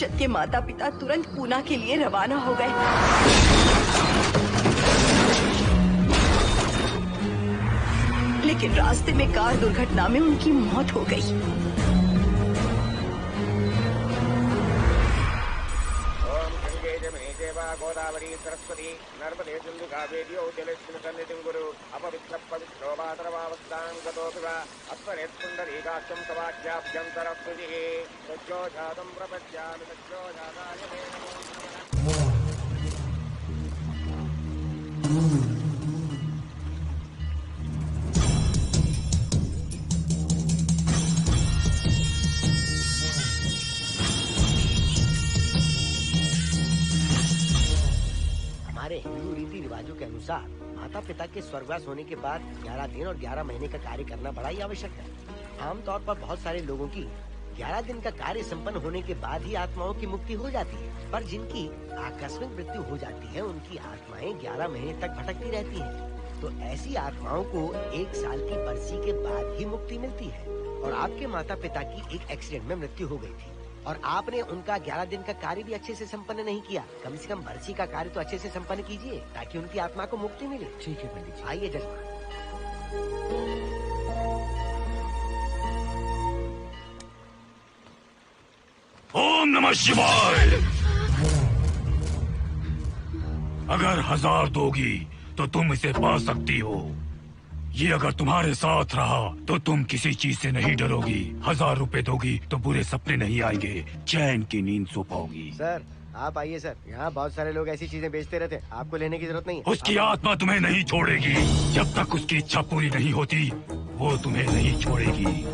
अक्षत के माता पिता तुरंत पूना के लिए रवाना हो गए। लेकिन रास्ते में कार दुर्घटना में उनकी मौत हो गई। गोदावरी सरस्वती नर्मदे सिंधु कावेरी जलेस्मिन् सन्निधिं कुरु अपवित्र पवित्रो मातरवावस्थां गतोऽपि वा अस्मरेत्पुण्डरीकाक्षं सवाख्याभ्यन्तरस्तुतिः सज्जो जातं प्रपद्यामि सज्जो जाताय मे नमो। हमारे हिंदू रीति रिवाजों के अनुसार माता पिता के स्वर्गवास होने के बाद 11 दिन और 11 महीने का कार्य करना बड़ा ही आवश्यक है। आमतौर पर बहुत सारे लोगों की 11 दिन का कार्य संपन्न होने के बाद ही आत्माओं की मुक्ति हो जाती है, पर जिनकी आकस्मिक मृत्यु हो जाती है उनकी आत्माएं 11 महीने तक भटकती रहती हैं। तो ऐसी आत्माओं को 1 साल की बरसी के बाद ही मुक्ति मिलती है। और आपके माता पिता की एक एक्सीडेंट में मृत्यु हो गई थी और आपने उनका 11 दिन का कार्य भी अच्छे से संपन्न नहीं किया। कम से कम बरसी का कार्य तो अच्छे से संपन्न कीजिए ताकि उनकी आत्मा को मुक्ति मिले। ठीक है पंडित जी। आइए जजमान। ओम नमः शिवाय। अगर 1000 दोगी तो तुम इसे पा सकती हो। ये अगर तुम्हारे साथ रहा तो तुम किसी चीज से नहीं डरोगी। 1000 रुपए दोगी तो बुरे सपने नहीं आएंगे, चैन की नींद सो पाओगी। सर आप आइए सर, यहाँ बहुत सारे लोग ऐसी चीजें बेचते रहते हैं, आपको लेने की जरूरत नहीं है। उसकी आत्मा तुम्हें नहीं छोड़ेगी। जब तक उसकी इच्छा पूरी नहीं होती वो तुम्हें नहीं छोड़ेगी।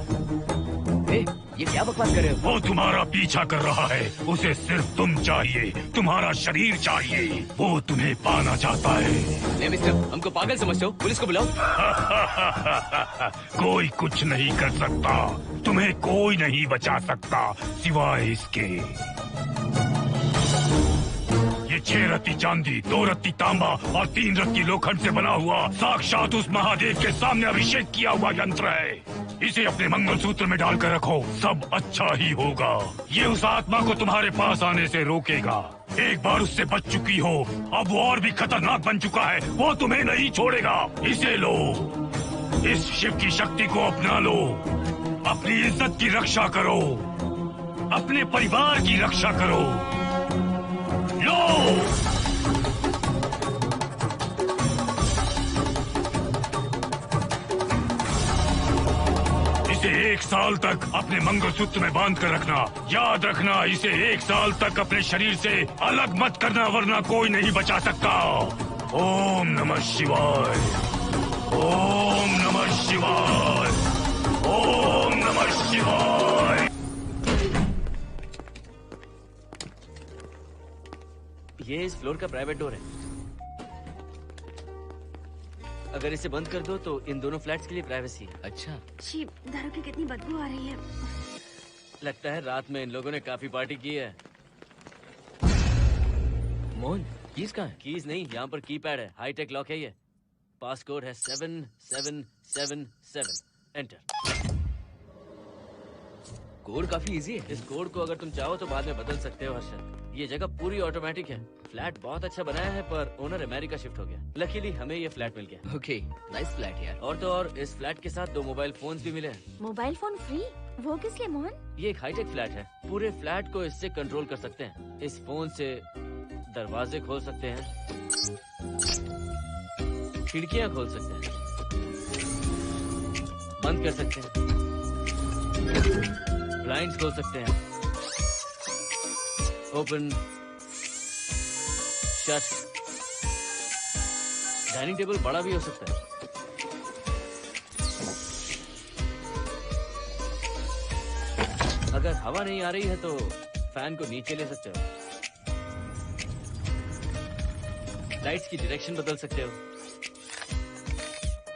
ये क्या बकवास कर रहे हो? वो तुम्हारा पीछा कर रहा है, उसे सिर्फ तुम चाहिए, तुम्हारा शरीर चाहिए। वो तुम्हें पाना चाहता है। नहीं मिस्टर, हमको पागल समझते हो? पुलिस को बुलाओ। कोई कुछ नहीं कर सकता, तुम्हें कोई नहीं बचा सकता सिवाय इसके। ये 6 रत्ती चांदी, 2 रत्ती तांबा और 3 रत्ती लोखंड से बना हुआ साक्षात उस महादेव के सामने अभिषेक किया हुआ यंत्र है। इसे अपने मंगलसूत्र में डालकर रखो, सब अच्छा ही होगा। ये उस आत्मा को तुम्हारे पास आने से रोकेगा। एक बार उससे बच चुकी हो, अब वो और भी खतरनाक बन चुका है, वो तुम्हें नहीं छोड़ेगा। इसे लो, इस शिव की शक्ति को अपना लो, अपनी इज्जत की रक्षा करो, अपने परिवार की रक्षा करो। लो, इसे 1 साल तक अपने मंगलसूत्र में बांध कर रखना। याद रखना, इसे 1 साल तक अपने शरीर से अलग मत करना, वरना कोई नहीं बचा सकता। ओम नमः शिवाय, ओम नमः शिवाय, ओम नमः शिवाय। ये इस फ्लोर का प्राइवेट डोर है। अगर इसे बंद कर दो तो इन दोनों फ्लैट्स के लिए प्राइवेसी है। अच्छा। छी, दारू की कितनी बदबू आ रही है। लगता है रात में इन लोगों ने काफी पार्टी की है। मोहन, कीज कहाँ है? कीज नहीं, यहाँ पर कीपैड है, हाईटेक लॉक है ये। पास कोड है 7777। एंटर। कोड काफी इजी है। इस कोड को अगर तुम चाहो तो बाद में बदल सकते हो हर्षद। ये जगह पूरी ऑटोमेटिक है। फ्लैट बहुत अच्छा बनाया है पर ओनर अमेरिका शिफ्ट हो गया। लकीली हमें ये फ्लैट मिल गया। ओके, नाइस फ्लैट यार। और तो और इस फ्लैट के साथ 2 मोबाइल फोन्स भी मिले हैं। Mobile phone free? वो किस लिए मोहन? ये एक हाईटेक फ्लैट है, पूरे फ्लैट को इससे कंट्रोल कर सकते हैं। इस फोन से दरवाजे खोल सकते हैं, खिड़कियां खोल सकते हैं, बंद कर सकते हैं, ब्लाइंड्स खोल सकते हैं, ओपन, शट। डाइनिंग टेबल बड़ा भी हो सकता है। अगर हवा नहीं आ रही है तो फैन को नीचे ले सकते हो। लाइट्स की डायरेक्शन बदल सकते हो।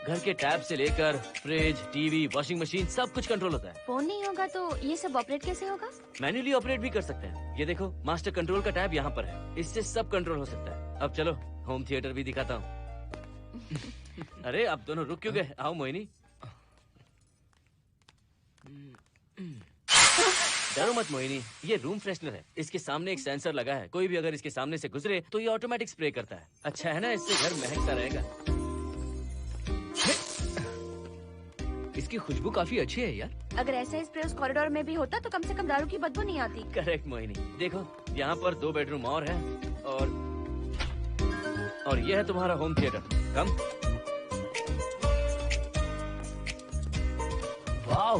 घर के टैब से लेकर फ्रिज, टीवी, वॉशिंग मशीन सब कुछ कंट्रोल होता है। फोन नहीं होगा तो ये सब ऑपरेट कैसे होगा? मैन्युअली ऑपरेट भी कर सकते हैं। ये देखो, मास्टर कंट्रोल का टैब यहाँ पर है, इससे सब कंट्रोल हो सकता है। अब चलो होम थिएटर भी दिखाता हूँ। अरे आप दोनों रुक क्यों गए? आओ मोहिनी। डरो मत मोहिनी, ये रूम फ्रेशनर है। इसके सामने एक सेंसर लगा है, कोई भी अगर इसके सामने से गुजरे तो ये ऑटोमेटिक स्प्रे करता है। अच्छा है ना, इससे घर महकता रहेगा। इसकी खुशबू काफी अच्छी है यार। अगर ऐसा ही स्प्रे उस कॉरिडोर में भी होता तो कम से कम दारू की बदबू नहीं आती। करेक्ट मोहिनी, देखो यहाँ पर 2 बेडरूम और है और ये है तुम्हारा होम थिएटर। कम। वाह,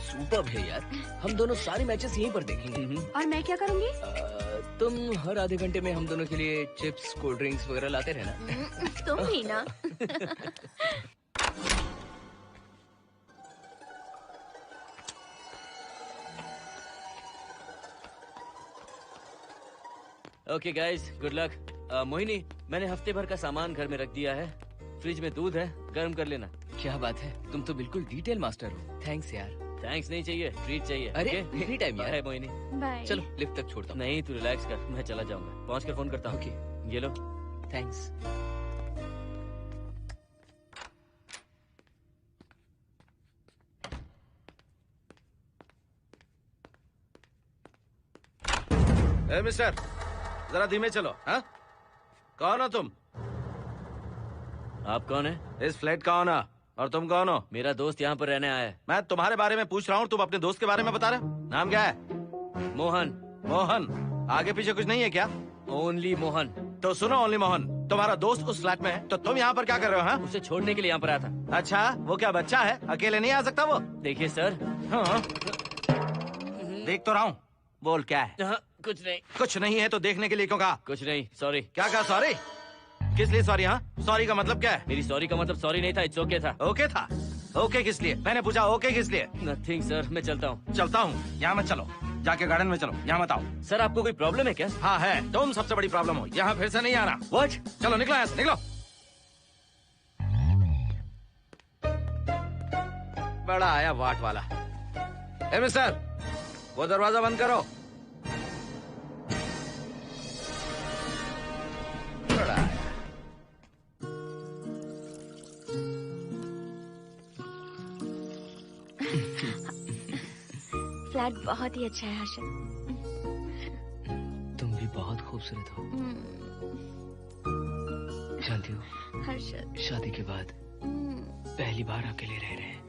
सुपर्ब है यार। हम दोनों सारे मैचेस यहीं पर देखेंगे। और मैं क्या करूँगी? तुम हर आधे घंटे में हम दोनों के लिए चिप्स, कोल्ड ड्रिंक्स वगैरह लाते रहना। तुम भी ना। Okay guys, good luck. Mohini, मैंने हफ्ते भर का सामान घर में रख दिया है। फ्रिज में दूध है, गर्म कर लेना। क्या बात है, तुम तो बिल्कुल डिटेल मास्टर हो। थैंक्स यार। थैंक्स नहीं चाहिए, ट्रीट चाहिए। अरे okay? एनी टाइम यार। बाय मोहिनी। बाय। चलो लिफ्ट तक छोड़ता हूँ। नहीं, तू रिलैक्स कर, मैं चला जाऊंगा। पहुंच कर फोन करता हूँ। ओके। ये लो। थैंक्स। ए मिस्टर, जरा धीमे चलो। हाँ, कौन हो तुम? आप कौन है? इस फ्लैट का ओनर। और तुम कौन हो? मेरा दोस्त यहाँ पर रहने आया है। मैं तुम्हारे बारे में पूछ रहा हूँ, तुम अपने दोस्त के बारे में बता रहे हो। नाम क्या है? मोहन। मोहन? आगे पीछे कुछ नहीं है क्या? ओनली मोहन। तो सुनो ओनली मोहन, तुम्हारा दोस्त उस फ्लैट में है, तो तुम यहाँ पर क्या कर रहे हो? हाँ, उसे छोड़ने के लिए यहाँ पर आया था। अच्छा, वो क्या बच्चा है? अकेले नहीं आ सकता वो? देखिए सर। हाँ, देख तो रहा हूँ। बोल क्या है? हाँ, कुछ नहीं। कुछ नहीं है तो देखने के लिए क्यों कहा? कुछ नहीं, सॉरी। क्या कहा सॉरी? किस लिए सॉरी? हाँ, सॉरी का मतलब क्या है? मेरी सॉरी का मतलब सॉरी नहीं था, इट्स ओके था। ओके था? ओके किस लिए? मैंने पूछा ओके किस लिए? नथिंग सर, मैं चलता हूँ। चलता हूँ? यहाँ मत चलो, जाके गार्डन में चलो। यहाँ मत आओ। सर, आपको कोई प्रॉब्लम है क्या? हाँ है, तुम सबसे बड़ी प्रॉब्लम हो। यहाँ फिर से नहीं आना। व्हाट? चलो निकलो यहाँ से, निकलो। बड़ा आया वाट वाला। ए मिस्टर, वो दरवाजा बंद करो। बड़ा आया। फ्लैट बहुत ही अच्छा है हर्षद। तुम भी बहुत खूबसूरत हो। जानती हो, हर्षद। शादी के बाद पहली बार अकेले रह रहे हैं।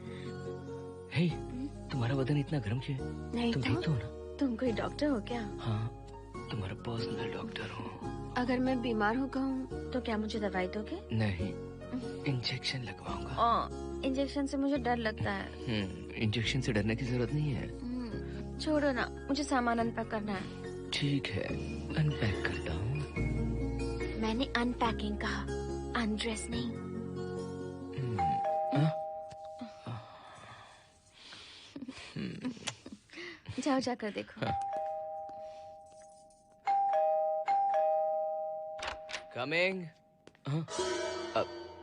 हे, तुम्हारा बदन इतना गर्म क्यों है? नहीं तुम तो? ठीक तो हो ना? तुम कोई डॉक्टर हो क्या? हाँ, तुम्हारा पर्सनल डॉक्टर हूँ। अगर मैं बीमार हो गई तो क्या मुझे दवाई दोगे? नहीं, इंजेक्शन लगवाऊंगा। इंजेक्शन से मुझे डर लगता है। इंजेक्शन से डरने की जरूरत नहीं है। छोड़ो ना, मुझे सामान अनपैक करना है। ठीक है, अनपैक करता हूँ। मैंने अनपैकिंग कहा, अनड्रेस नहीं। जाओ जाकर देखो। कमिंग।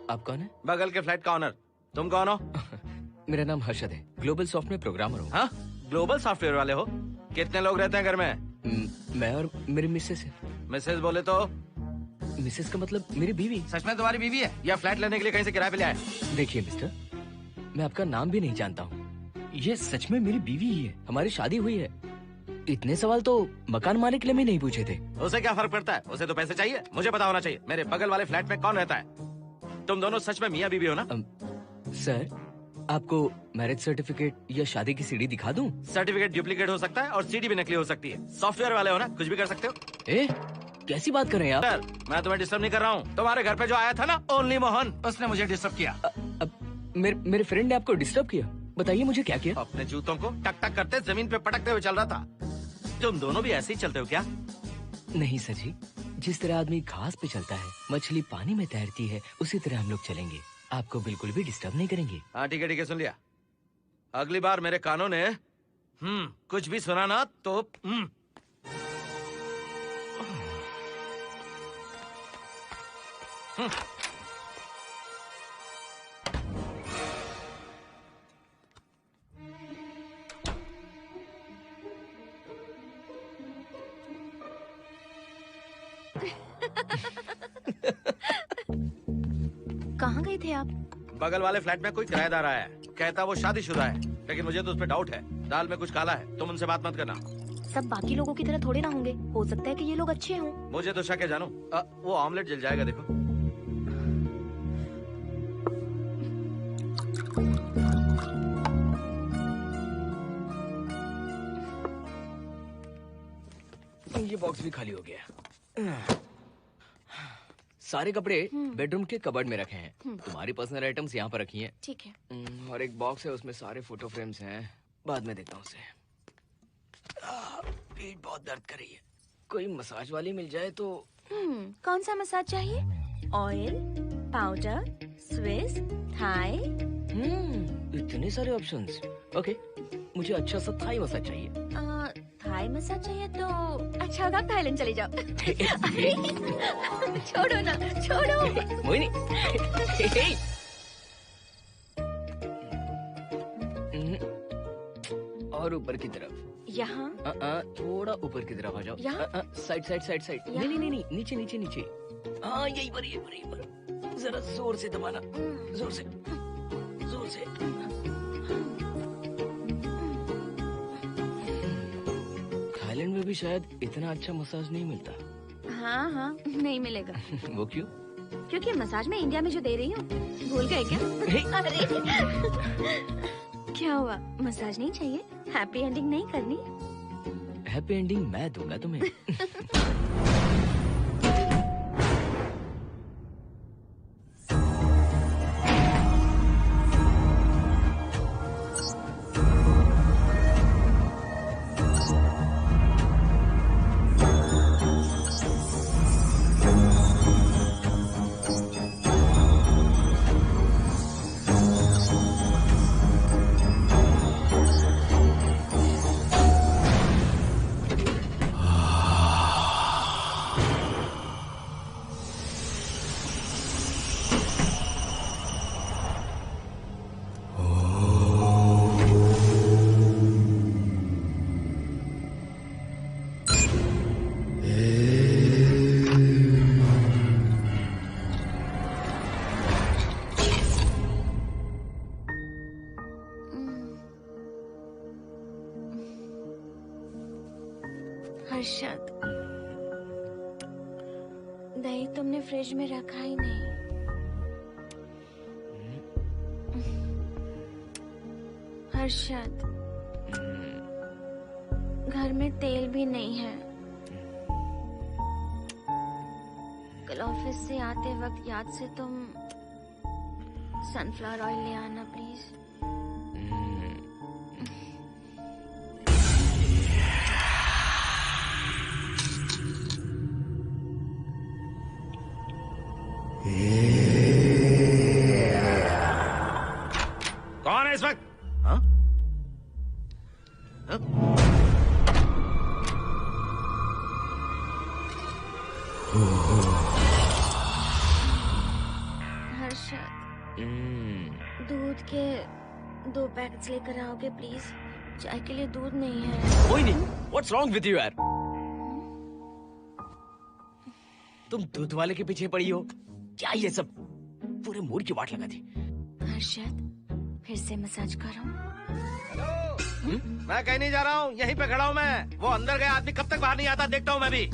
आप कौन है? बगल के फ्लैट का ऑनर। तुम कौन हो? मेरा नाम हर्षद है, ग्लोबल सॉफ्टवेयर प्रोग्रामर हूँ। हाँ, ग्लोबल सॉफ्टवेयर वाले हो? कितने लोग रहते हैं घर में? मैं और मेरी मिसेस है। मिसेज बोले तो? मिसेस का मतलब मेरी बीवी। सच में तुम्हारी बीवी है या फ्लैट लेने के लिए कहीं से किराए पे ले आए? देखिए मिस्टर, मैं आपका नाम भी नहीं जानता हूँ। ये सच में मेरी बीवी ही है, हमारी शादी हुई है। इतने सवाल तो मकान मालिक ने भी नहीं पूछे थे। उसे क्या फर्क पड़ता है? उसे तो पैसे चाहिए। मुझे पता होना चाहिए, मेरे बगल वाले फ्लैट में कौन रहता है? तुम दोनों सच में मियाँ बीवी हो ना? सर, आपको मैरिज सर्टिफिकेट या शादी की सीडी दिखा दूं? सर्टिफिकेट डुप्लीकेट हो सकता है और सीडी भी नकली हो सकती है। सॉफ्टवेयर वाले हो ना, कुछ भी कर सकते हो। ए, कैसी बात कर रहे हैं आप? सर, मैं तुम्हें डिस्टर्ब नहीं कर रहा हूँ। तुम्हारे घर पे जो आया था ना, ओनली मोहन, उसने मुझे डिस्टर्ब किया। मेरे फ्रेंड ने आपको डिस्टर्ब किया? बताइए मुझे क्या किया? अपने जूतों को टक टक करते जमीन पे पटकते हुए चल रहा था। तुम दोनों भी ऐसे ही चलते हो क्या? नहीं सर जी, जिस तरह आदमी घास पे चलता है, मछली पानी में तैरती है, उसी तरह हम लोग चलेंगे। आपको बिल्कुल भी डिस्टर्ब नहीं करेंगे। हाँ ठीक है, सुन लिया। अगली बार मेरे कानों ने कुछ भी सुना ना तो कहाँ गए थे आप? बगल वाले फ्लैट में कोई किराएदार आया है, कहता वो शादीशुदा है, लेकिन मुझे तो उस पर डाउट है। दाल में कुछ काला है, तुम उनसे बात मत करना। सब बाकी लोगों की तरह थोड़े ना होंगे, हो सकता है कि ये लोग अच्छे हों। मुझे तो शक है जानू। वो ऑमलेट जल जाएगा देखो। ये बॉक्स भी खाली हो गया। सारे कपड़े बेडरूम के कबर्ड में रखे हैं। तुम्हारी पर्सनल आइटम्स यहाँ पर रखी हैं। ठीक है। और एक बॉक्स है, उसमें सारे फोटो फ्रेम्स हैं। बाद में देखता हूँ उसे। पीठ बहुत दर्द कर रही है, कोई मसाज वाली मिल जाए तो। कौन सा मसाज चाहिए? Oil, powder, Swiss, Thai. इतने सारे ऑप्शंस। ओके, मुझे अच्छा सा थाई मसाज चाहिए। थाई मसाज चाहिए तो अच्छा होगा थाईलैंड चले जाओ। अरे, छोड़ो ना, छोड़ो। मोहिनी। और ऊपर की तरफ। यहाँ? थोड़ा ऊपर की तरफ आ जाओ। यहाँ? Side side side side. नहीं, नीचे नीचे नीचे। हाँ, यही पर। जरा जोर से दबाना, जोर से, जोर से। थाईलैंड में भी शायद इतना अच्छा मसाज नहीं मिलता। हाँ, नहीं मिलेगा। वो क्यों? क्योंकि मसाज में इंडिया में जो दे रही हूँ, भूल गए क्या? अरे क्या हुआ, मसाज नहीं चाहिए? हैप्पी एंडिंग नहीं करनी? हैप्पी एंडिंग मैं दूंगा तुम्हें। हर्षद, दही तुमने फ्रिज में रखा ही नहीं। हर्षद, घर में तेल भी नहीं है। कल ऑफिस से आते वक्त याद से तुम सनफ्लावर ऑयल ले आना प्लीज। कौन है इस वक्त? हाँ? हाँ? हर्षद, दूध के 2 पैकेट्स लेकर आओगे प्लीज? चाय के लिए दूध नहीं है। Mohini, what's wrong with you यार? तुम दूध वाले के पीछे पड़ी हो क्या? ये सब पूरे मूड की वाट लगा दी। हर्षद, फिर से मसाज करो। मैं कहीं नहीं जा रहा हूँ, यहीं पे खड़ा हूँ मैं। वो अंदर गया आदमी कब तक बाहर नहीं आता, देखता हूँ मैं भी।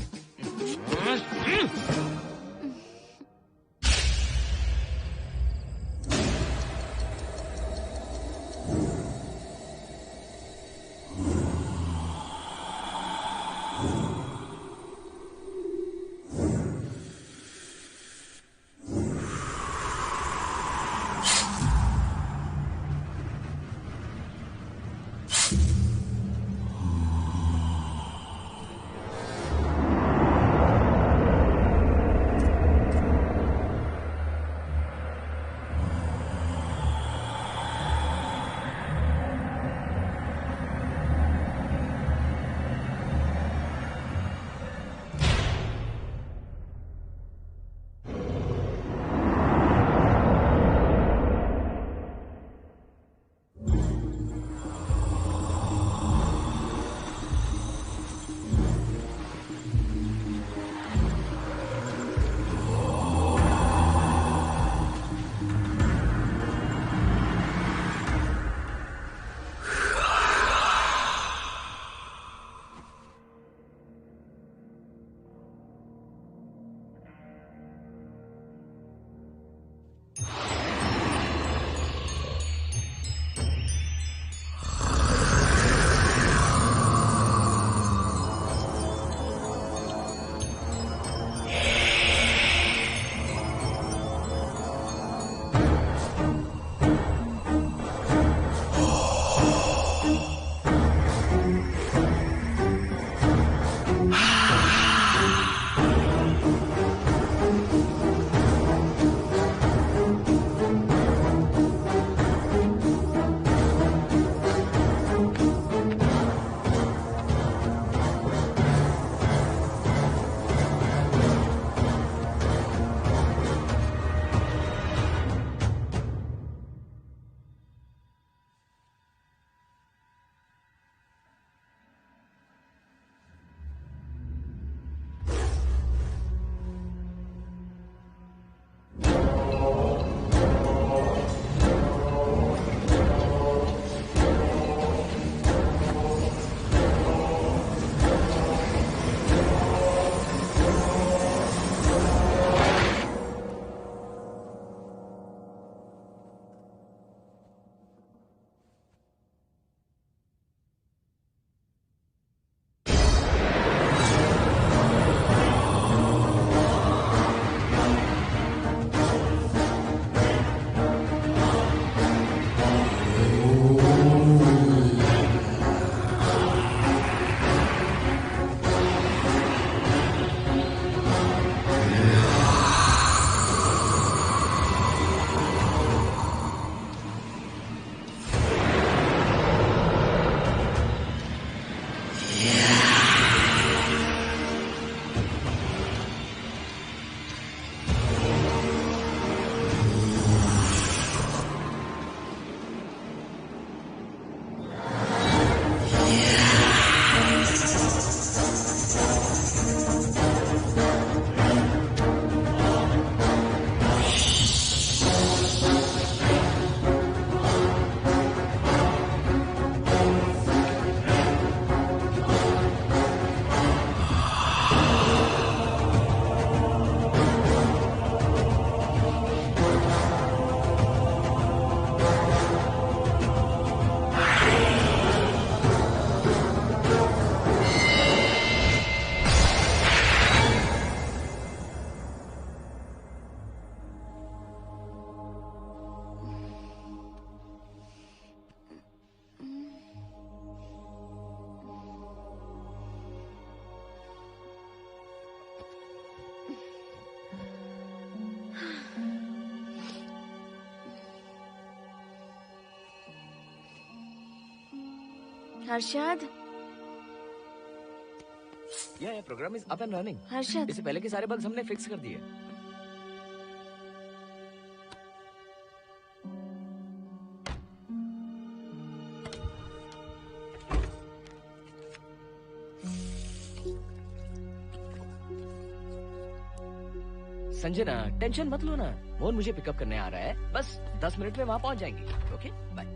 हर्षद, ये program is up and running. Harshad, इससे पहले के सारे बग्स हमने फिक्स कर दिए। संजना, टेंशन मत लो ना, मोहन मुझे पिकअप करने आ रहा है, बस 10 मिनट में वहां पहुंच जाएंगे। Okay bye.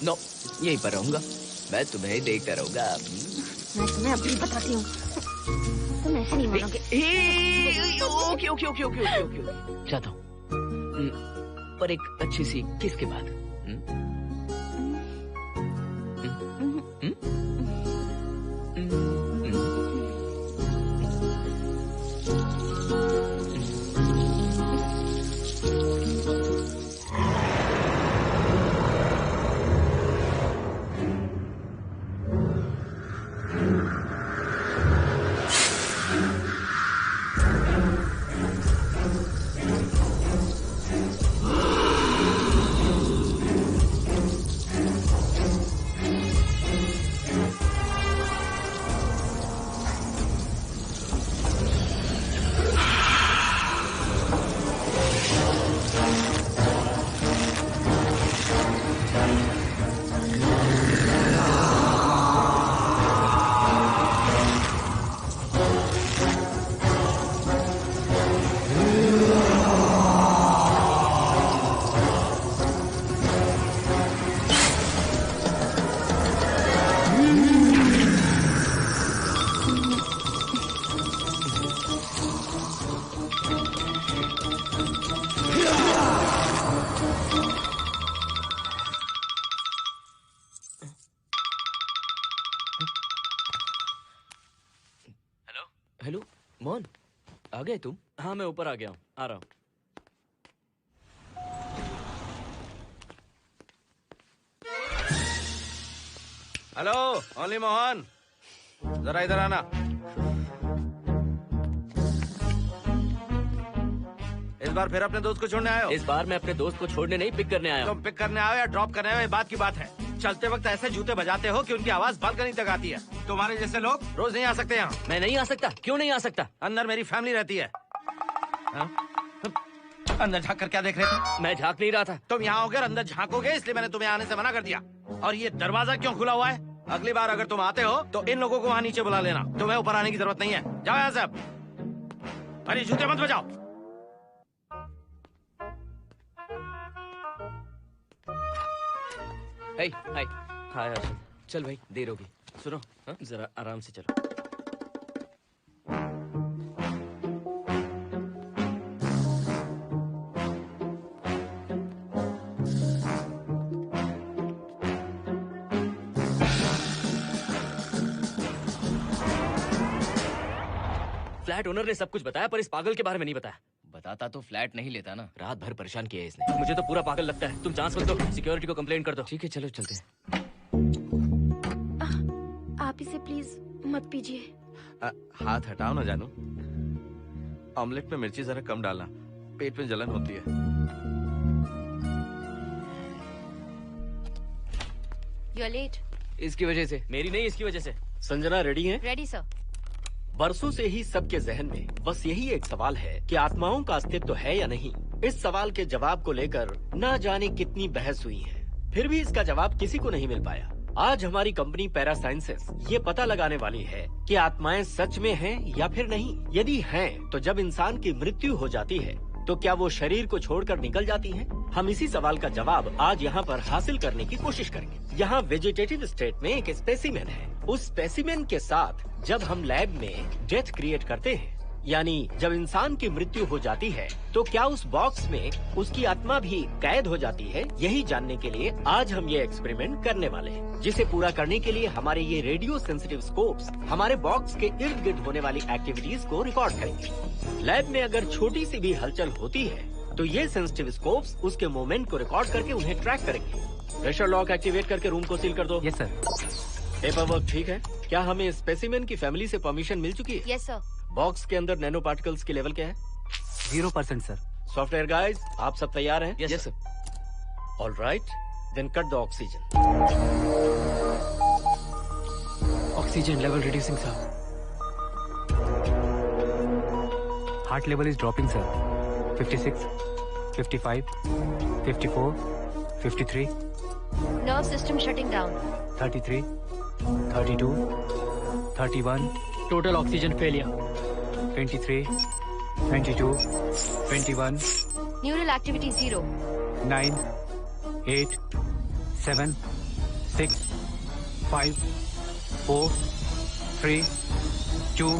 नो, यहीं पर रहूंगा, मैं तुम्हें देखता रहूंगा। मैं तुम्हें अभी बताती हूँ, तुम ऐसे नहीं मानोगे। Okay okay okay okay okay okay, चाहता हूँ, पर एक अच्छी सी किस के बाद। हेलो मोहन, आ गए तुम? हाँ मैं ऊपर आ गया हूँ, आ रहा हूँ। हेलो ओनली मोहन, जरा इधर आना। इस बार फिर अपने दोस्त को छोड़ने आए हो? इस बार मैं अपने दोस्त को छोड़ने नहीं, पिक करने आया हूँ। तुम पिक करने आए हो या ड्रॉप करने आए हो, ये बात की बात है। चलते वक्त ऐसे जूते बजाते हो कि उनकी आवाज बालकनी तक आती है। तुम्हारे जैसे लोग रोज नहीं आ सकते यहाँ। मैं नहीं आ सकता? क्यों नहीं आ सकता? अंदर मेरी फैमिली रहती है। अंदर झांक कर क्या देख रहे थे? मैं झांक नहीं रहा था। तुम यहाँ होकर अंदर झांकोगे, इसलिए मैंने तुम्हें आने से मना कर दिया। और ये दरवाजा क्यों खुला हुआ है? अगली बार अगर तुम आते हो तो इन लोगों को वहाँ नीचे बुला लेना। तुम्हें ऊपर आने की जरूरत नहीं है। जाओ यहाँ से अब। अरे जूते मत बजाओ। हाय हाय। हाय हर्षद। चल भाई, देर होगी। सुनो, हाँ? जरा आराम से चलो। फ्लैट ओनर ने सब कुछ बताया पर इस पागल के बारे में नहीं बताया। बताता तो फ्लैट नहीं लेता ना। रात भर परेशान किया है इसने। मुझे तो पूरा पागल लगता है। तुम चांस मत दो, सिक्योरिटी को कंप्लेंट कर दो। ठीक है, चलो चलते हैं। आप इसे प्लीज मत पीजिए। हाथ हटाओ ना जानू। ऑमलेट में मिर्ची जरा कम डालना, पेट में जलन होती है। You are late. इसकी वजह से। मेरी नहीं, इसकी वजह से। संजना रेडी हैं? Ready sir. बरसों से ही सबके जहन में बस यही एक सवाल है कि आत्माओं का अस्तित्व है या नहीं। इस सवाल के जवाब को लेकर ना जाने कितनी बहस हुई है, फिर भी इसका जवाब किसी को नहीं मिल पाया। आज हमारी कंपनी पैरा साइंसेस ये पता लगाने वाली है कि आत्माएं सच में हैं या फिर नहीं। यदि हैं, तो जब इंसान की मृत्यु हो जाती है तो क्या वो शरीर को छोड़कर निकल जाती हैं? हम इसी सवाल का जवाब आज यहाँ पर हासिल करने की कोशिश करेंगे। यहाँ वेजिटेटिव स्टेट में एक स्पेसिमेन है। उस स्पेसिमेन के साथ जब हम लैब में डेथ क्रिएट करते हैं, यानी जब इंसान की मृत्यु हो जाती है, तो क्या उस बॉक्स में उसकी आत्मा भी कैद हो जाती है? यही जानने के लिए आज हम ये एक्सपेरिमेंट करने वाले हैं, जिसे पूरा करने के लिए हमारे ये रेडियो सेंसिटिव स्कोप्स हमारे बॉक्स के इर्द गिर्द होने वाली एक्टिविटीज को रिकॉर्ड करेंगे। लैब में अगर छोटी सी भी हलचल होती है तो ये सेंसिटिव स्कोप्स उसके मूवमेंट को रिकॉर्ड करके उन्हें ट्रैक करेंगे। प्रेशर लॉक एक्टिवेट करके रूम को सील कर दो। Yes sir. पेपर वर्क ठीक है? क्या हमें स्पेसिमेन की फैमिली से परमिशन मिल चुकी है? Yes sir. बॉक्स के अंदर नैनो पार्टिकल्स की लेवल क्या है? 0% सर। सॉफ्टवेयर गाइस, आप सब तैयार हैं? Yes sir. All right, then cut the oxygen. Oxygen level reducing sir. Heart level is dropping sir. 56, 55, 54, 53, Nerve system shutting down. 33, 32, 31. Total oxygen failure. 23, 22, 21, Neural activity 0. 9, 8, 7, 6, 5, 4, 3, 2,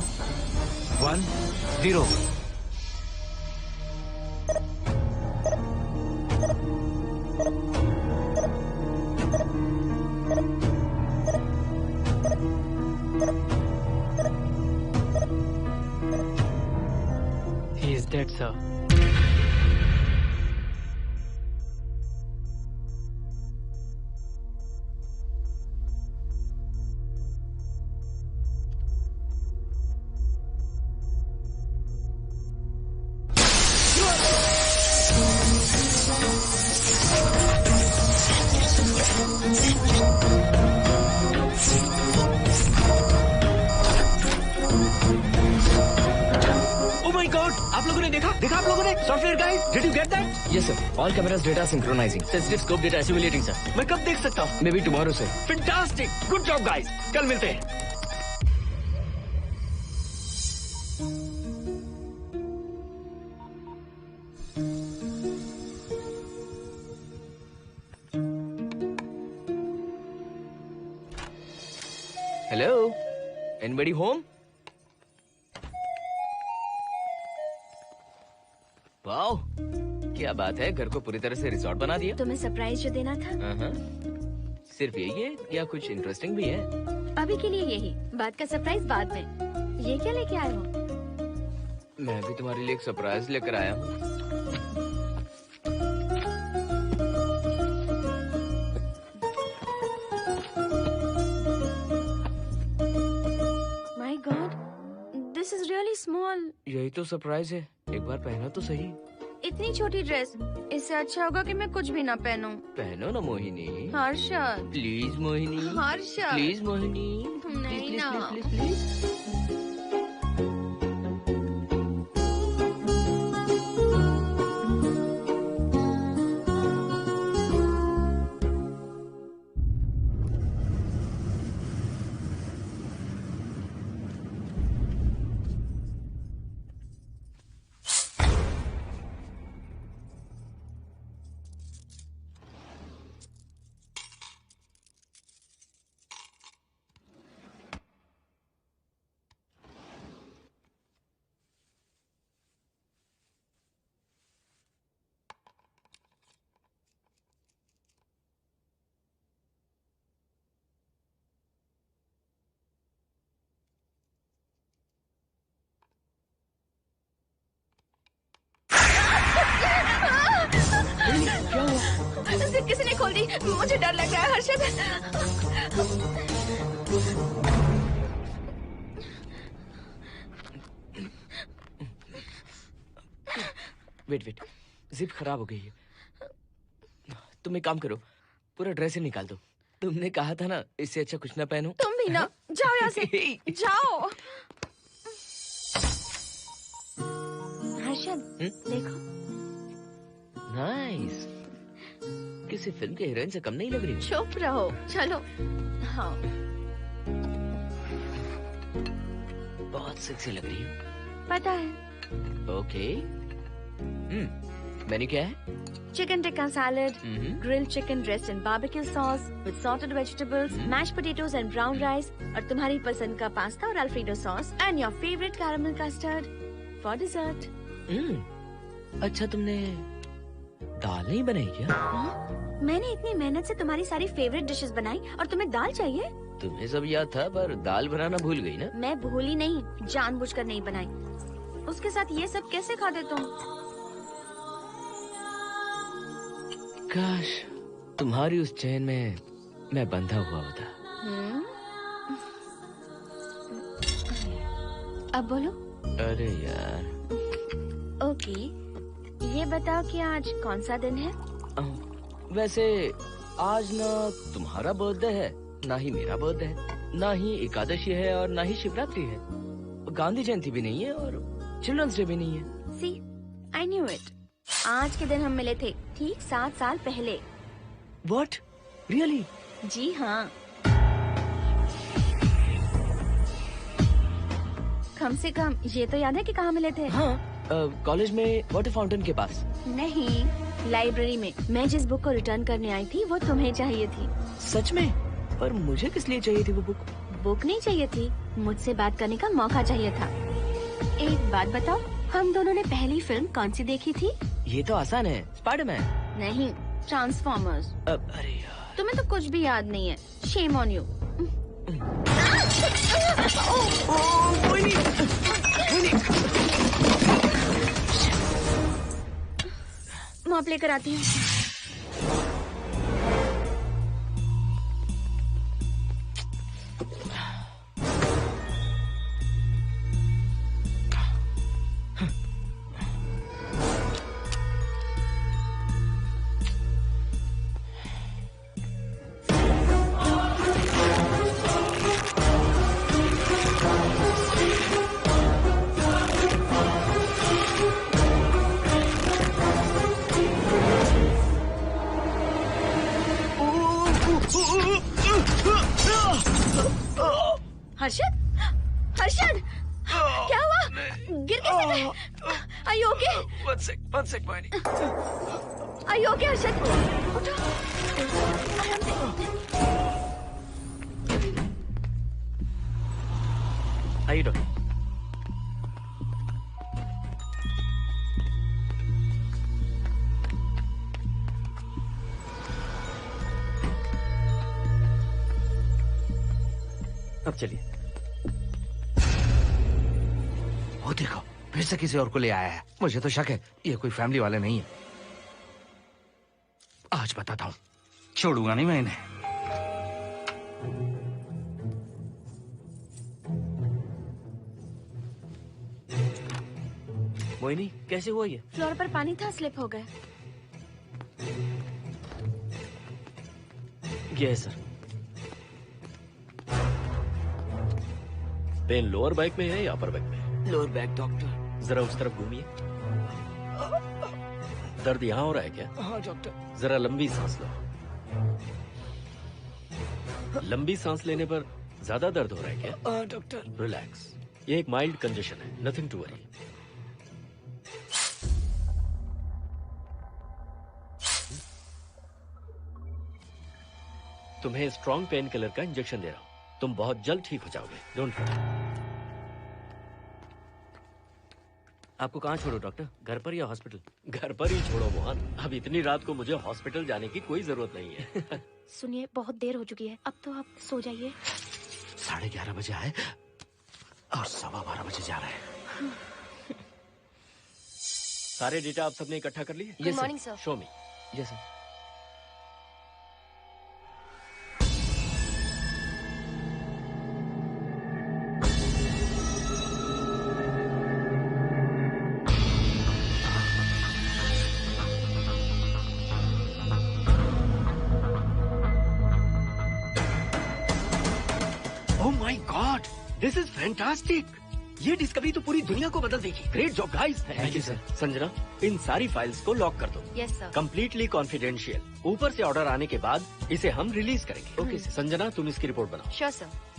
1, 0. He is dead, sir. आप लोगों ने देखा आप लोगों ने? Software guys, did you get that? Yes, sir. All cameras data synchronizing. Sensitive scope data assimilating sir. मैं कब देख सकता हूँ? Maybe tomorrow, sir. Fantastic, good job guys, कल मिलते हैं। Hello? Anybody home? वाओ, क्या बात है, घर को पूरी तरह से रिसोर्ट बना दिया। तुम्हें सरप्राइज जो देना था। सिर्फ यही है या कुछ इंटरेस्टिंग भी है? अभी के लिए यही, बात का सरप्राइज बाद में। ये क्या लेके आए हो? मैं भी तुम्हारे लिए एक सरप्राइज लेकर आया हूँ। My God, this is really small. यही तो सरप्राइज है, एक बार पहना तो सही। इतनी छोटी ड्रेस, इससे अच्छा होगा कि मैं कुछ भी ना पहनूं। पहनो ना मोहिनी। हर्षद, प्लीज मोहिनी। हर्षद, प्लीज मोहिनी। नहीं ना। Please please. किसी ने खोल दी। मुझे डर लग रहा है हर्षद। वेट, जिप खराब हो गई है। तुम एक काम करो, पूरा ड्रेस ही निकाल दो। तुमने कहा था ना इससे अच्छा कुछ ना पहनो। तुम भी ना, जाओ यहाँ से, जाओ। हर्षद, देखो। नाइस। किसी फिल्म के हीरोइन से कम नहीं लग रही। चुप रहो, चलो। हाँ, बहुत सेक्सी लग रही है। पता है। ओके। मेन्यू क्या है? Chicken tikka salad, grilled chicken dressed in barbecue sauce with sauteed vegetables, mashed potatoes and brown rice, और तुम्हारी पसंद का पास्ता और Alfredo sauce, and your favourite caramel custard for dessert. अच्छा, तुमने दाल नहीं बनाई क्या? मैंने इतनी मेहनत से तुम्हारी सारी फेवरेट डिशेस बनाई और तुम्हें दाल चाहिए? तुम्हें सब याद था, पर दाल बनाना भूल गई ना? मैं भूली नहीं, जानबूझकर नहीं बनाई। उसके साथ ये सब कैसे खाते तुम? काश तुम्हारी उस चैन में मैं बंधा हुआ होता। अब बोलो। अरे यार। ओके, ये बताओ कि आज कौन सा दिन है? वैसे आज ना तुम्हारा बर्थडे है, ना ही मेरा बर्थडे है, ना ही एकादशी है और ना ही शिवरात्रि है। गांधी जयंती भी नहीं है और चिल्ड्रंस डे भी नहीं है। सी, आई न्यू इट। आज के दिन हम मिले थे, ठीक 7 साल पहले। What? Really? जी हाँ। कम से कम ये तो याद है कि कहाँ मिले थे? हाँ, कॉलेज में वाटर फाउंटेन के पास। नहीं, लाइब्रेरी में। मैं जिस बुक को रिटर्न करने आई थी वो तुम्हें चाहिए थी। सच में? पर मुझे किस लिए चाहिए थी वो बुक? बुक नहीं चाहिए थी, मुझसे बात करने का मौका चाहिए था। एक बात बताओ, हम दोनों ने पहली फिल्म कौन सी देखी थी? ये तो आसान है, स्पाइडरमैन। नहीं, ट्रांसफॉर्मर्स। अरे यार, तुम्हें तो कुछ भी याद नहीं है। Shame on you. मॉप लेकर आती हूँ। हर्षद, हर्षद, क्या हुआ? गिर कैसे गए? Are you okay? One sec, Moini. Are you okay, Harshad? उठो, आराम से। आइए डॉक्टर। अब चलिए। वो देखो, फिर से किसी और को ले आया है। मुझे तो शक है ये कोई फैमिली वाले नहीं है। आज बताता हूँ, छोड़ूंगा नहीं मैं इन्हें। मोहिनी, कैसे हुआ ये? फ्लोर पर पानी था, स्लिप हो गए। ये है सर। पेन लोअर बैक में है या अपर बैक में? Lower back doctor. जरा उस तरफ घूमिए। दर्द यहाँ हो रहा है क्या? हाँ डॉक्टर। जरा लंबी सांस लो। लंबी सांस लेने पर ज्यादा दर्द हो रहा है क्या? हाँ डॉक्टर। रिलैक्स, ये एक माइल्ड कंजेशन है, नथिंग टू वरी। तुम्हें स्ट्रॉन्ग पेन किलर का इंजेक्शन दे रहा हूं, तुम बहुत जल्द ठीक हो जाओगे। Don't worry. आपको कहाँ छोड़ो डॉक्टर, घर पर या हॉस्पिटल? घर पर ही छोड़ो मोहन, अब इतनी रात को मुझे हॉस्पिटल जाने की कोई जरूरत नहीं है। सुनिए, बहुत देर हो चुकी है, अब तो आप सो जाइए। 11:30 बजे आए और 12:15 बजे जा रहे हैं। सारे डेटा आप सबने इकट्ठा कर लिए? Good morning, sir. Show me. Yes sir. This is fantastic. ये डिस्कवरी तो पूरी दुनिया को बदल देगी। Great job guys. Thank you sir. Sanjana, इन सारी फाइल्स को लॉक कर दो। Yes sir. Completely confidential. ऊपर से ऑर्डर आने के बाद इसे हम रिलीज करेंगे। Okay sir. संजना, तुम इसकी रिपोर्ट बनाओ। Sure sir.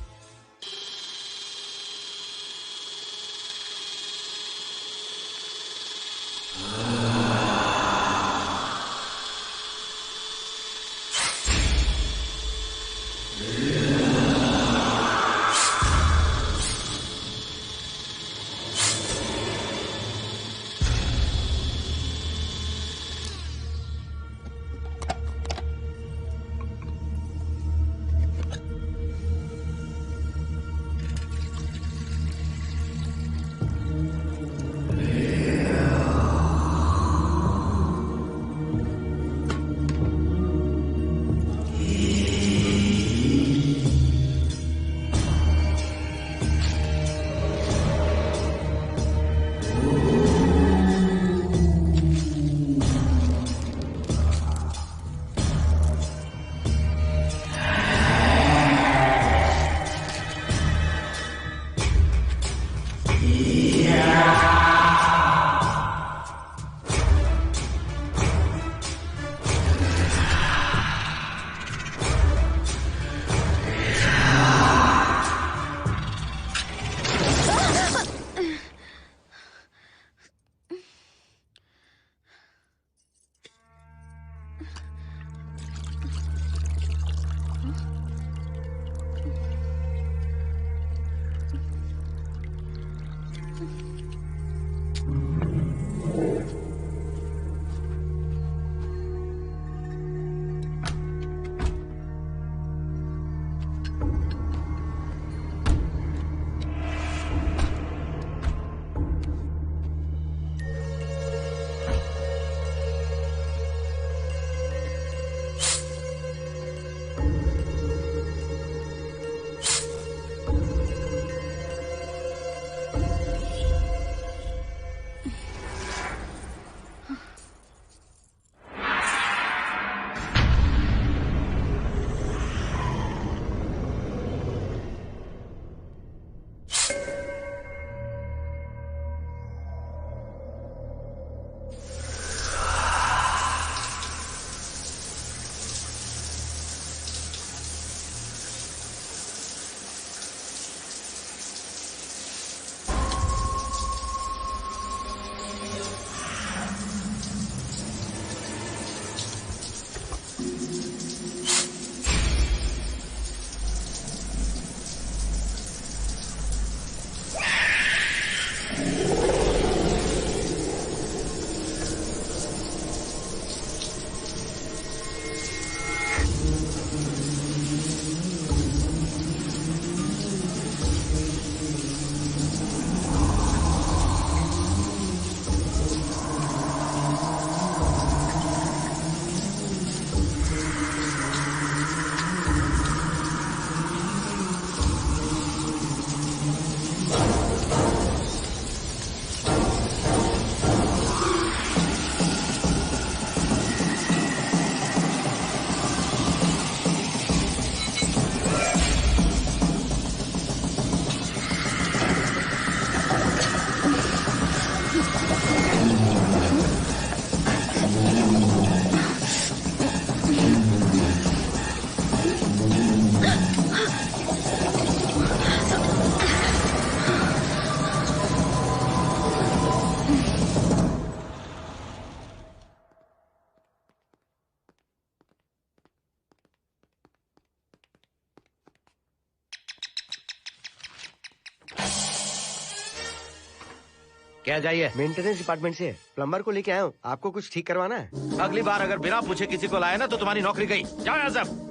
क्या चाहिए? मेंटेनेंस डिपार्टमेंट से प्लम्बर को लेके आया हूँ। आपको कुछ ठीक करवाना है? अगली बार अगर बिना पूछे किसी को लाए ना तो तुम्हारी नौकरी गई। जाओ यहाँ सब।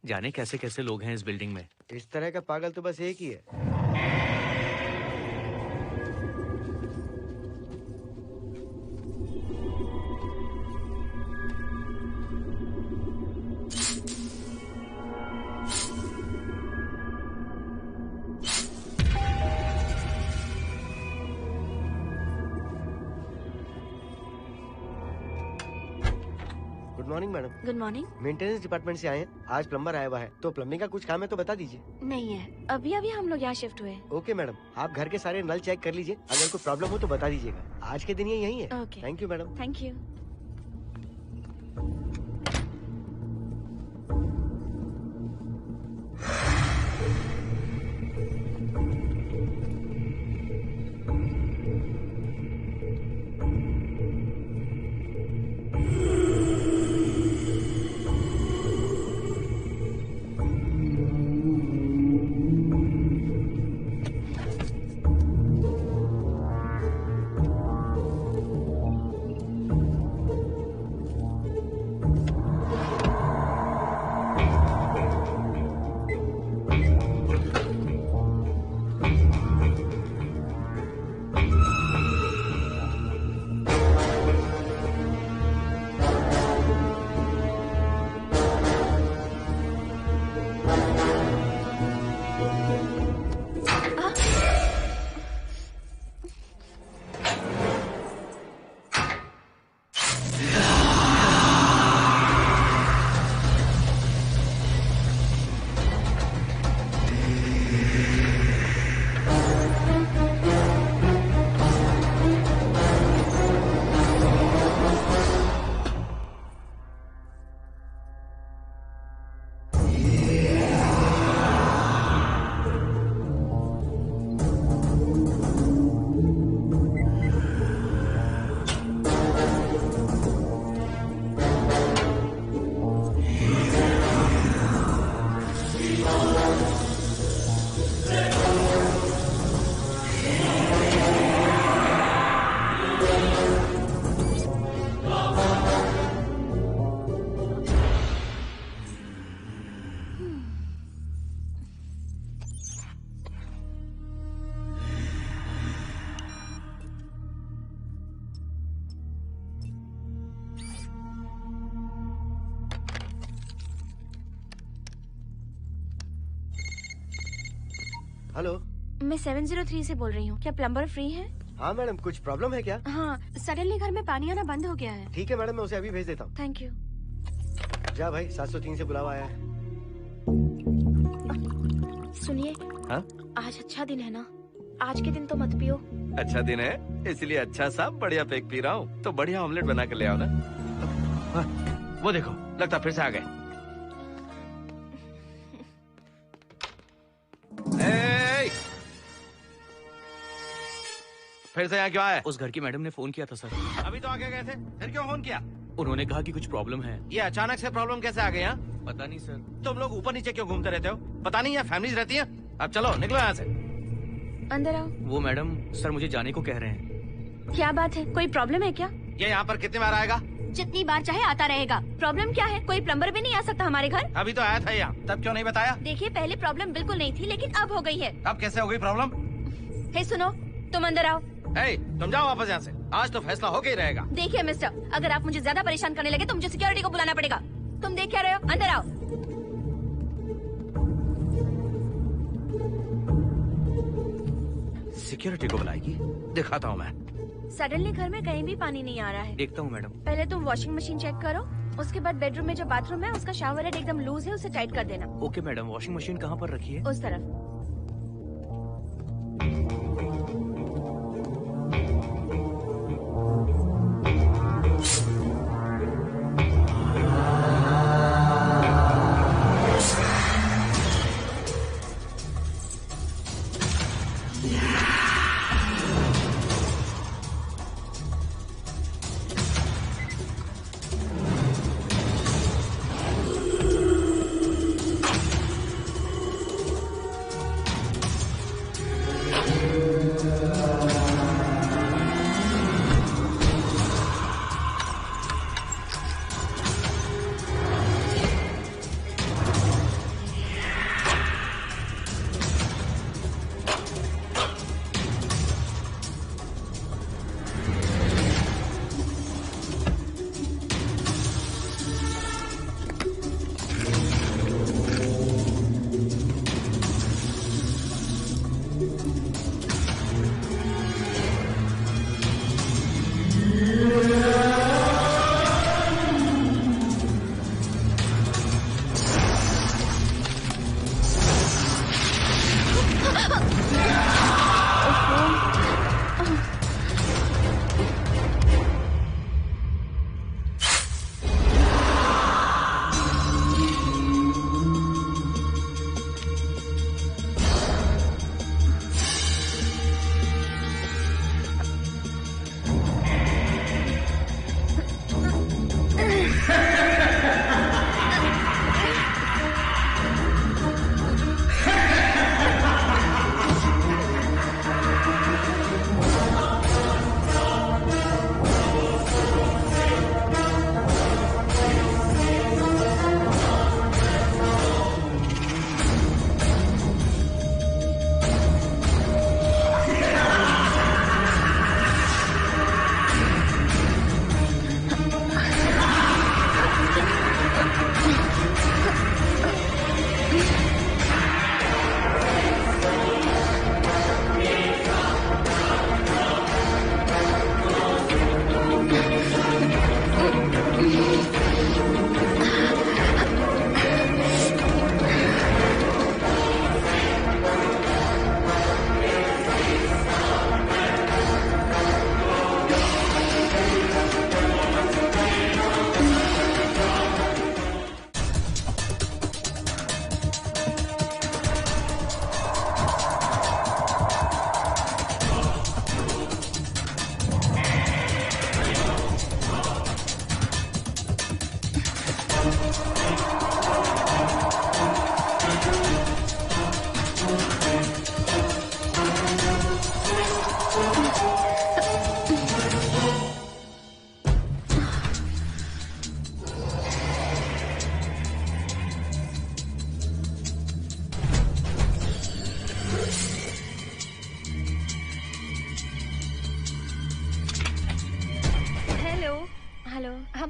जाने कैसे कैसे लोग हैं इस बिल्डिंग में। इस तरह का पागल तो बस एक ही है। Good morning madam. Good morning. Maintenance department से आए हैं। आज प्लम्बर आया हुआ है, तो प्लम्बिंग का कुछ काम है तो बता दीजिए। नहीं है, अभी अभी हम लोग यहाँ शिफ्ट हुए। ओके मैडम, आप घर के सारे नल चेक कर लीजिए, अगर कोई प्रॉब्लम हो तो बता दीजिएगा। आज के दिन ये यही है। Okay. Thank you madam. Thank you. Hello, मैं 703 से बोल रही हूँ। क्या प्लम्बर फ्री है? हाँ मैडम, कुछ प्रॉब्लम है क्या? हाँ, सडनली घर में पानी आना बंद हो गया है। ठीक है मैडम, मैं उसे अभी भेज देता हूँ। Thank you. जा भाई, 703 से बुलावा आया है। सुनिए, हाँ? आज अच्छा दिन है ना? आज के दिन तो मत पियो। अच्छा दिन है, इसलिए अच्छा सा बढ़िया पेक पी रहा हूँ। तो बढ़िया ऑमलेट बना कर ले आओ ना। वो देखो, लगता फिर से आ गए। फिर से यहाँ क्यों आए? उस घर की मैडम ने फोन किया था सर। अभी तो आगे गए थे, फिर क्यों फोन किया? उन्होंने कहा कि कुछ प्रॉब्लम है। ये अचानक से प्रॉब्लम कैसे आ गई? यहाँ पता नहीं सर। तुम लोग ऊपर नीचे क्यों घूमते रहते हो? पता नहीं यहाँ फैमिलीज रहती हैं? अब चलो निकलो यहाँ से। अंदर आओ। वो मैडम सर मुझे जाने को कह रहे हैं। क्या बात है, कोई प्रॉब्लम है क्या? ये यहाँ पर कितनी बार आएगा? जितनी बार चाहे आता रहेगा। प्रॉब्लम क्या है? कोई प्लम्बर भी नहीं आ सकता हमारे घर? अभी तो आया था यहाँ, तब क्यों नहीं बताया? देखिए, पहले प्रॉब्लम बिल्कुल नहीं थी, लेकिन अब हो गई है। अब कैसे हो गई प्रॉब्लम? हे सुनो, तुम अंदर आओ। तुम जाओ वापस यहाँ से। आज तो फैसला होके ही रहेगा। देखिए मिस्टर, अगर आप मुझे ज्यादा परेशान करने लगे तो मुझे सिक्योरिटी को बुलाना पड़ेगा। तुम देख क्या रहे हो? अंदर आओ। सिक्योरिटी को बुलाएगी? दिखाता हूँ मैं। सडनली घर में कहीं भी पानी नहीं आ रहा है। देखता हूँ मैडम। पहले तुम वॉशिंग मशीन चेक करो, उसके बाद बेडरूम में जो बाथरूम है उसका शावर हेड एकदम लूज है, उसे टाइट कर देना। Okay madam. वॉशिंग मशीन कहाँ पर रखी है? उस तरफ।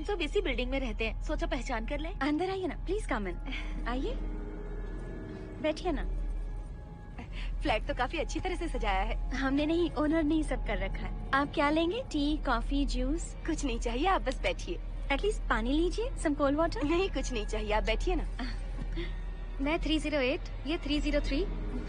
सब इसी बिल्डिंग में रहते हैं, सोचा पहचान कर ले। अंदर आइए ना, प्लीज कम इन। आइए, बैठिए ना। फ्लैट तो काफी अच्छी तरह से सजाया है। हमने नहीं, ओनर ने ही सब कर रखा है। आप क्या लेंगे? T, coffee, juice? कुछ नहीं चाहिए, आप बस बैठिए। एटलीस्ट पानी लीजिए, सम कोल्ड वाटर। नहीं, कुछ नहीं चाहिए, आप बैठिए ना। मैं 308, ये 303,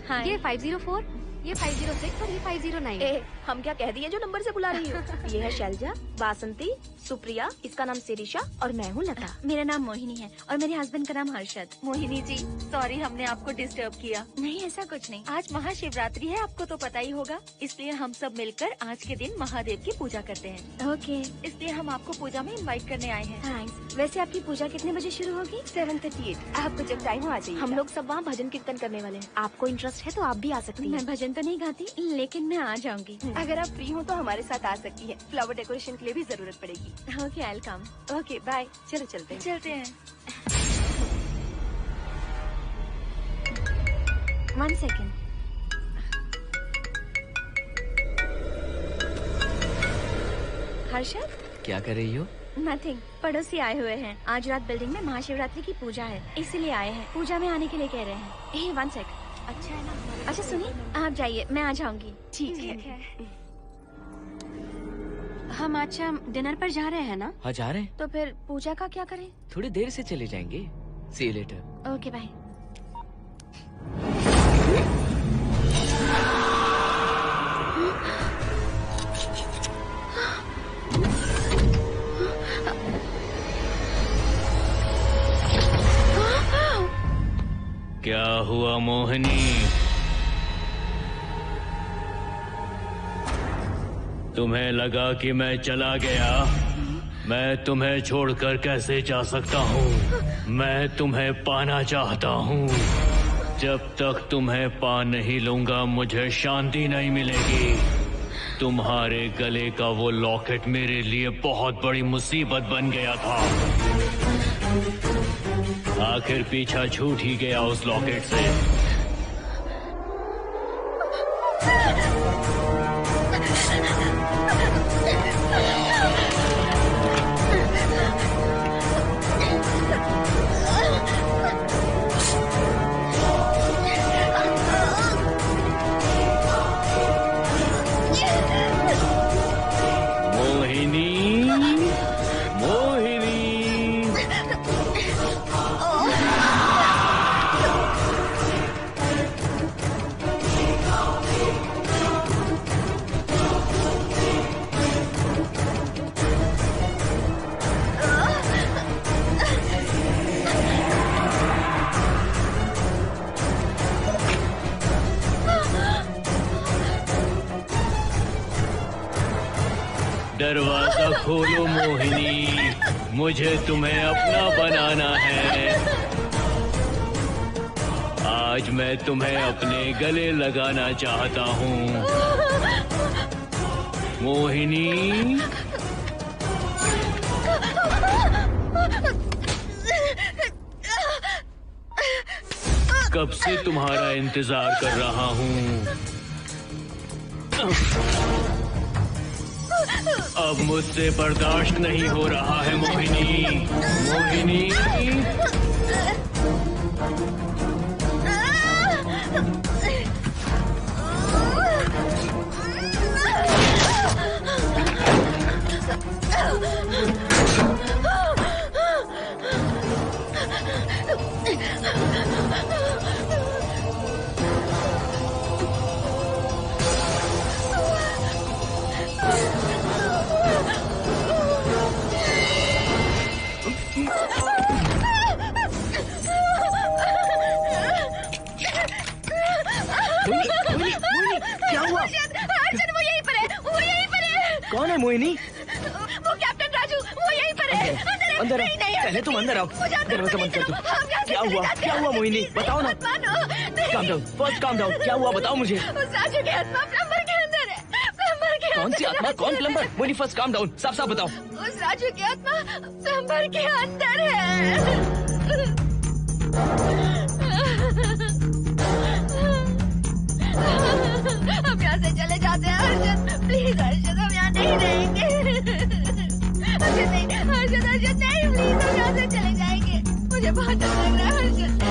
हाँ। ये 504, ये 506 और ये 509। ए, हम क्या कह दिए जो नंबर से बुला रही हो? ये है शैलजा, बासंती, सुप्रिया, इसका नाम शिरीषा और मैं हूँ लता। मेरा नाम मोहिनी है और मेरे हस्बैंड का नाम हर्षद। मोहिनी जी, सॉरी हमने आपको डिस्टर्ब किया। नहीं, ऐसा कुछ नहीं। आज महाशिवरात्रि है, आपको तो पता ही होगा, इसलिए हम सब मिलकर आज के दिन महादेव की पूजा करते हैं। ओके, इसलिए हम आपको पूजा में इनवाइट करने आए हैं। थैंक्स। वैसे आपकी पूजा कितने बजे शुरू होगी? 7:38। आपको जब टाइम हो आ जाइए। हम लोग सब वहाँ भजन कीर्तन करने वाले हैं। आपको इंटरेस्ट है तो आप भी आ सकती हैं। मैं भजन तो नहीं गाती, लेकिन मैं आ जाऊंगी। अगर आप फ्री हो तो हमारे साथ आ सकती है। फ्लावर डेकोरेशन के लिए भी जरूरत पड़ेगी। Okay, I will come. Okay, bye. चलो चलते हैं। चलते हैं। 1 सेकेंड। हर्षद, क्या कर रही हो? नथिंग। पड़ोसी आए हुए हैं। आज रात बिल्डिंग में महाशिवरात्रि की पूजा है, इसीलिए आए हैं। पूजा में आने के लिए कह रहे हैं। 1 सेकेंड। अच्छा है ना? अच्छा सुनिए, आप जाइए, मैं आ जाऊंगी। ठीक है। हम अच्छा डिनर पर जा रहे हैं ना? हाँ, जा रहे हैं। तो फिर पूजा का क्या करें? थोड़ी देर से चले जाएंगे। See you later. Okay, bye. क्या हुआ मोहिनी? तुम्हें लगा कि मैं चला गया? मैं तुम्हें छोड़कर कैसे जा सकता हूँ? मैं तुम्हें पाना चाहता हूँ। जब तक तुम्हें पा नहीं लूंगा मुझे शांति नहीं मिलेगी। तुम्हारे गले का वो लॉकेट मेरे लिए बहुत बड़ी मुसीबत बन गया था। आखिर पीछा छूट ही गया उस लॉकेट से। दरवाजा खोलो मोहिनी, मुझे तुम्हें अपना बनाना है। आज मैं तुम्हें अपने गले लगाना चाहता हूँ मोहिनी। कब से तुम्हारा इंतजार कर रहा हूँ। अब मुझसे बर्दाश्त नहीं हो रहा है मोहिनी। मोहिनी कौन है मोहिनी? वो कैप्टन राजू, वो यहीं पर है। अंदर नहीं, नहीं, पहले तुम अंदर आओ। दरवाजा बंद कर दो। क्या हुआ? क्या हुआ मोहिनी? बताओ ना। Calm down, first calm down. क्या हुआ बताओ मुझे। उस राजू की आत्मा प्लम्बर के अंदर है। प्लम्बर के कौन सी आत्मा? कौन plumber? Mohini first calm down, साफ साफ बताओ। उस राजू की आत्मा प्लम्बर के अंदर है। हम यहाँ से चले जाते हैं हर्षद, प्लीज हर्षद, हम यहाँ नहीं रहेंगे। हर्षद नहीं, हर्षद हर्षद नहीं, प्लीज हम यहाँ से चले जाएंगे। मुझे बहुत डर लग रहा है हर्षद।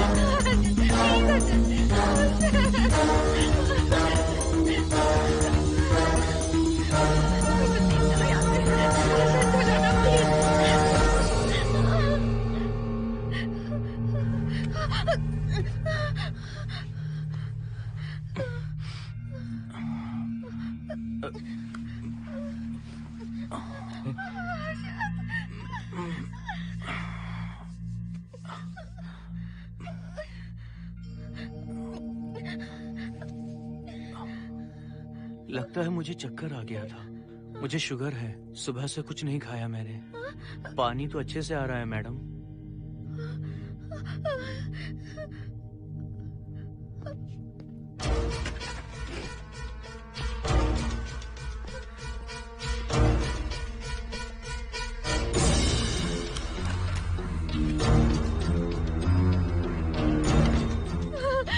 लगता है मुझे चक्कर आ गया था। मुझे शुगर है, सुबह से कुछ नहीं खाया मैंने। पानी तो अच्छे से आ रहा है मैडम।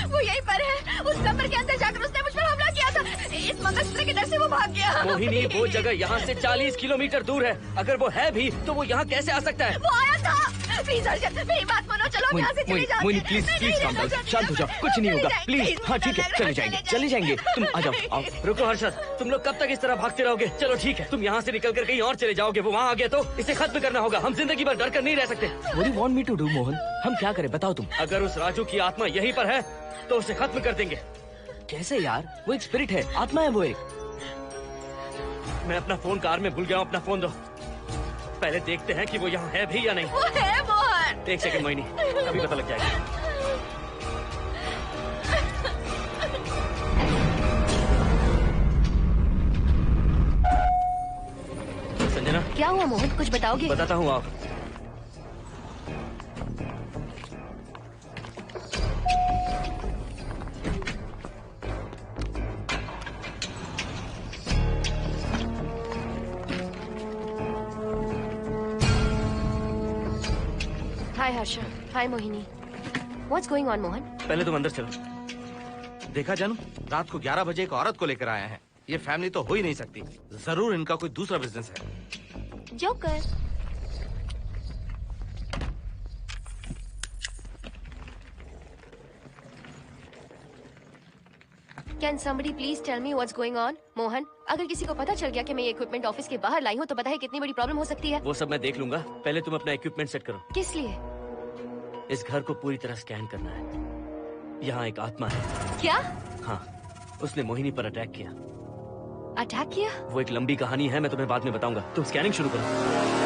वो यहीं पर है। उस कमरे के अंदर जाकर उसने मुझ पर हमला किया था। इस मंगलसूत्र के डर से वो भाग गया। मोहिनी, वो जगह यहाँ से 40 किलोमीटर दूर है। अगर वो है भी तो वो यहाँ कैसे आ सकता है? वो आया था। प्लीज हर्षद, मेरी बात मानो, चलो हम यहाँ से चले जाते हैं। मोहिनी प्लीज प्लीज काम डाल, शांत हो जाओ, कुछ नहीं होगा प्लीज। हाँ ठीक है, चले जाएंगे। तुम आ जाओ, आओ। रुको हर्षद, तुम लोग कब तक इस तरह भागते रहोगे? चलो ठीक है, तुम यहाँ से निकल कर कहीं और चले जाओगे। वो वहाँ आ गया तो इसे खत्म करना होगा। हम जिंदगी भर डर कर नहीं रह सकते। What do you want me to do, Mohan? हम क्या करें बताओ तुम। अगर उस राजू की आत्मा यहीं पर है तो उसे खत्म कर देंगे। कैसे यार? वो एक स्पिरिट है, आत्मा है वो एक। मैं अपना फोन कार में भूल गया हूँ। अपना फोन दो। पहले देखते हैं कि वो यहाँ है भी या नहीं। वो है मोहन। एक सेकंड मोहिनी, अभी पता लग जाएगा। संजना, क्या हुआ मोहन, कुछ बताओगे? बताता हूँ आप। हाय हर्षद, हाय Mohini. What's going on, Mohan? पहले तुम अंदर चलो। देखा जानू, रात को 11 बजे एक औरत को लेकर आया है। ये फैमिली तो हो ही नहीं सकती। जरूर इनका कोई दूसरा बिजनेस है। Joker. Can somebody please tell me what's going on? Mohan, अगर किसी को पता चल गया कि मैं ये इक्विपमेंट ऑफिस के बाहर लाई हूँ तो पता है कितनी बड़ी प्रॉब्लम हो सकती है। वो सब मैं देख लूंगा। पहले तुम अपना इक्विपमेंट सेट करो। किस लिए? इस घर को पूरी तरह स्कैन करना है। यहाँ एक आत्मा है। क्या? हाँ, उसने मोहिनी पर अटैक किया। अटैक किया? वो एक लंबी कहानी है, मैं तुम्हें बाद में बताऊंगा। तुम स्कैनिंग शुरू करो।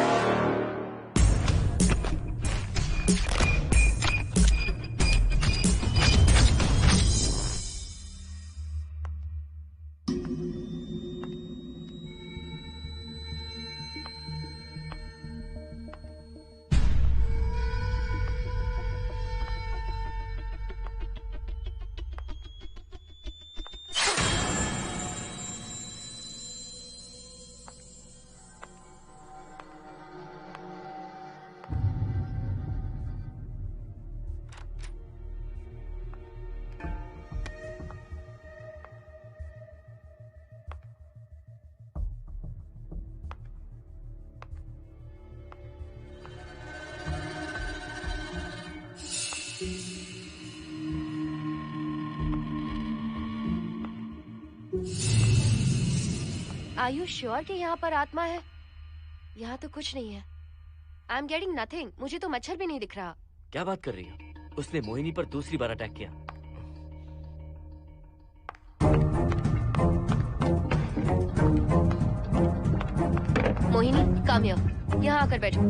Are you sure कि यहाँ पर आत्मा है? यहाँ तो कुछ नहीं है। I'm getting nothing. मुझे तो मच्छर भी नहीं दिख रहा। क्या बात कर रही हो? उसने मोहिनी पर दूसरी बार अटैक किया। Mohini, come here. यहाँ आकर बैठो।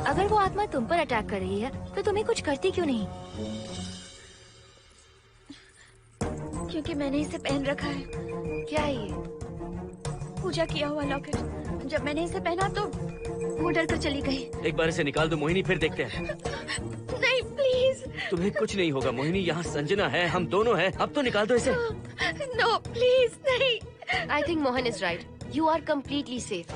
अगर वो आत्मा तुम पर अटैक कर रही है तो तुम्हें कुछ करती क्यों नहीं? क्योंकि मैंने इसे पहन रखा है। क्या है ये? पूजा किया हुआ लॉकेट। जब मैंने इसे पहना तो वो डर कर चली गई। एक बार इसे निकाल दो मोहिनी, फिर देखते हैं। नहीं प्लीज। तुम्हें कुछ नहीं होगा मोहिनी, यहाँ संजना है, हम दोनों हैं। अब तो निकाल दो इसे। नो प्लीज नहीं। I think Mohan is right. You are completely safe.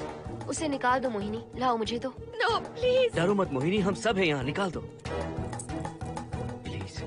उसे निकाल दो मोहिनी, लाओ मुझे तो। No please. डरो मत मोहिनी, हम सब हैं यहाँ, निकाल दो प्लीज।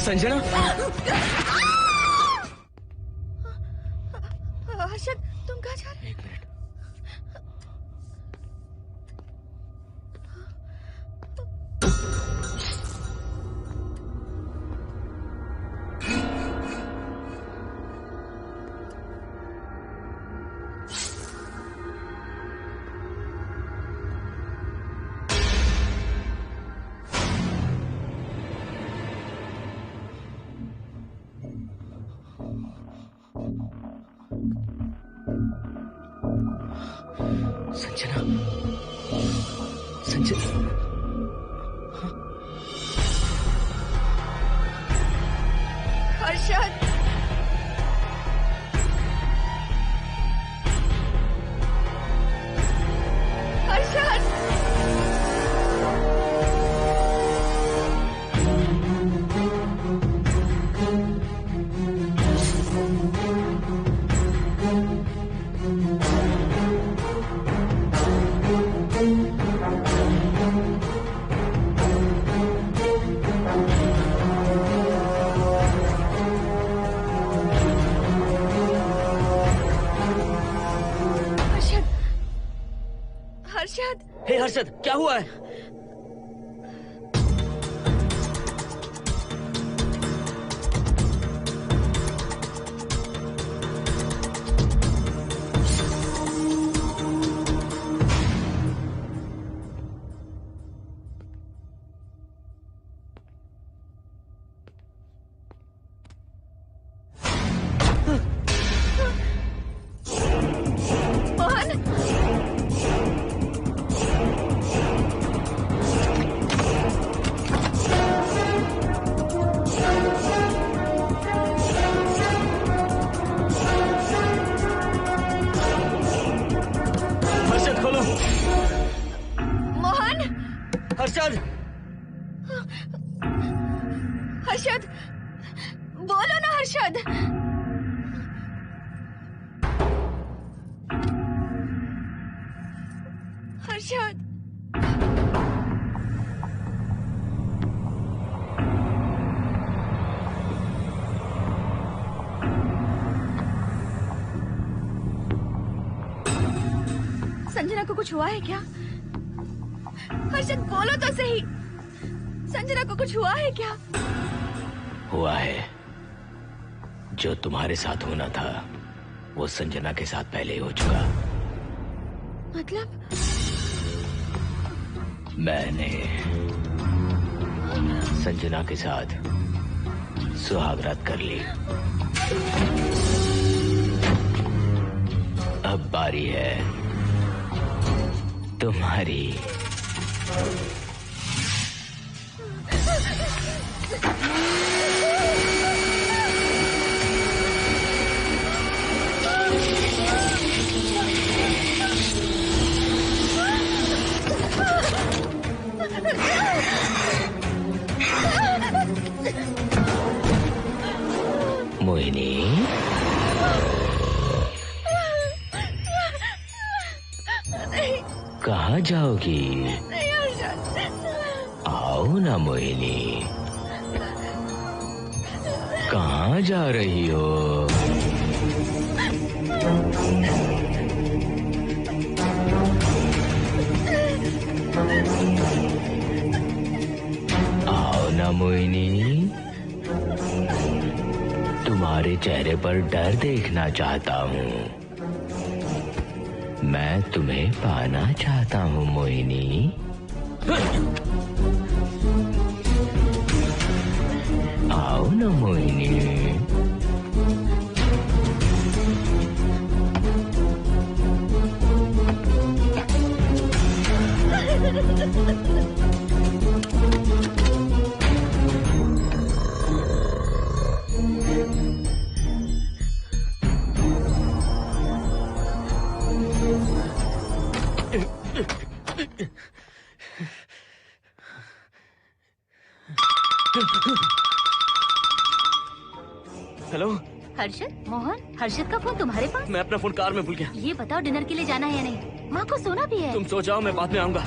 संजना, हर्षद, तुम कहाँ जा रहे? एक मिनट। संजना, संजना, हर्षद, हर्षद, हर्षद। हे हर्षद, क्या हुआ है? हर्षद, हर्षद, बोलो ना हर्षद। हर्षद, संजना को कुछ हुआ है क्या? हर्षद, बोलो तो सही। संजना को कुछ हुआ है क्या? हुआ है। जो तुम्हारे साथ होना था वो संजना के साथ पहले ही हो चुका। मतलब? मैंने संजना के साथ सुहागरात कर ली। अब बारी है तुम्हारी। मोहिनी, कहाँ जाओगी? आओ ना मोहिनी, कहाँ जा रही हो? आओ ना मोहिनी, तुम्हारे चेहरे पर डर देखना चाहता हूँ। मैं तुम्हें पाना चाहता हूँ मोहिनी। आओ ना मोहिनी। हेलो हर्षद, मोहन, हर्षद का फोन तुम्हारे पास? मैं अपना फोन कार में भूल गया। ये बताओ डिनर के लिए जाना है या नहीं? माँ को सोना भी है। तुम सो जाओ, मैं बाद में आऊंगा।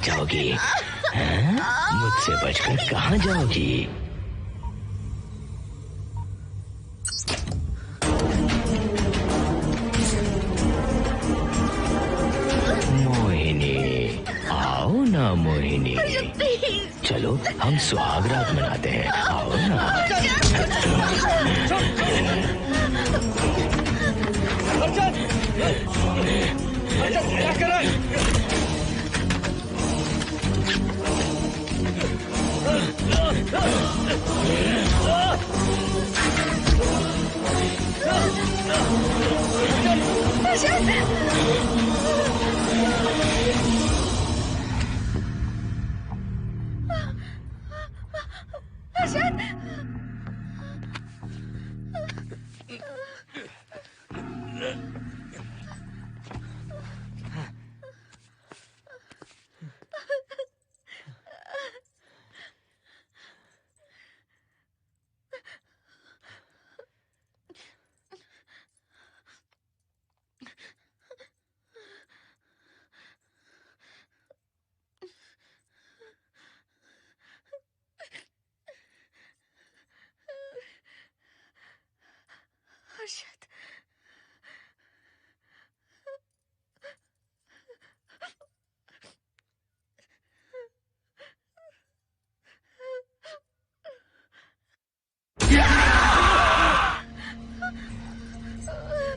जाओगी? हाँ? मुझसे बचकर कहाँ जाओगी? मोहिनी, आओ ना मोहिनी। चलो हम सुहागरात मनाते हैं, आओ ना। क्या कर रहा है?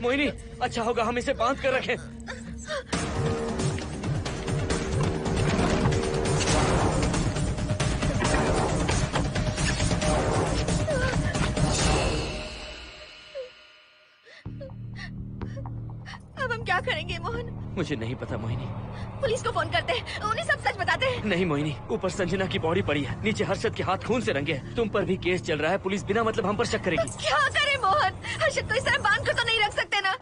मोहिनी, अच्छा होगा हम इसे बांध कर रखें। अब हम क्या करेंगे मोहन? मुझे नहीं पता मोहिनी। पुलिस को फोन करते हैं, उन्हें सब सच बताते हैं। नहीं मोहिनी, ऊपर संजना की बॉडी पड़ी है, नीचे हर्षद के हाथ खून से रंगे हैं। तुम पर भी केस चल रहा है, पुलिस बिना मतलब हम पर शक करेगी। क्या करे मोहन? हर्षद को इस तरह बांध कर तो नहीं रख सकते ना।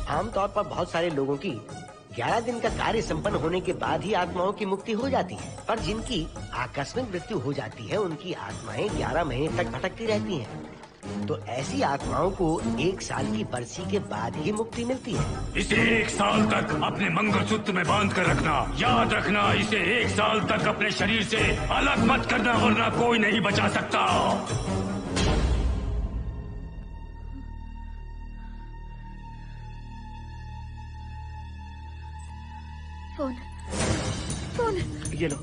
आमतौर पर बहुत सारे लोगों की 11 दिन का कार्य संपन्न होने के बाद ही आत्माओं की मुक्ति हो जाती है, पर जिनकी आकस्मिक मृत्यु हो जाती है उनकी आत्माएं 11 महीने तक भटकती रहती हैं। तो ऐसी आत्माओं को 1 साल की बरसी के बाद ही मुक्ति मिलती है। इसे 1 साल तक अपने मंगलसूत्र में बांध कर रखना। याद रखना, इसे 1 साल तक अपने शरीर से अलग मत करना, वरना कोई नहीं बचा सकता। Phone, phone. ये लो।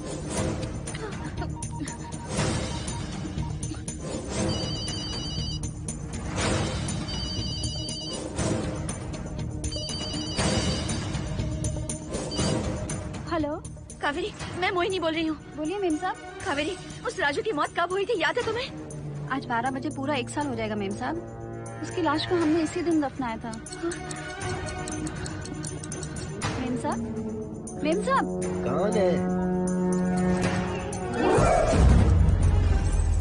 हेलो कावेरी, मैं मोहिनी बोल रही हूँ। बोलिए मेम साहब। कावेरी, उस राजू की मौत कब हुई थी, याद है तुम्हें? आज 12 बजे पूरा 1 साल हो जाएगा मेम साहब। उसकी लाश को हमने इसी दिन दफनाया था। मेम साहब, मेम साहब। कौन है?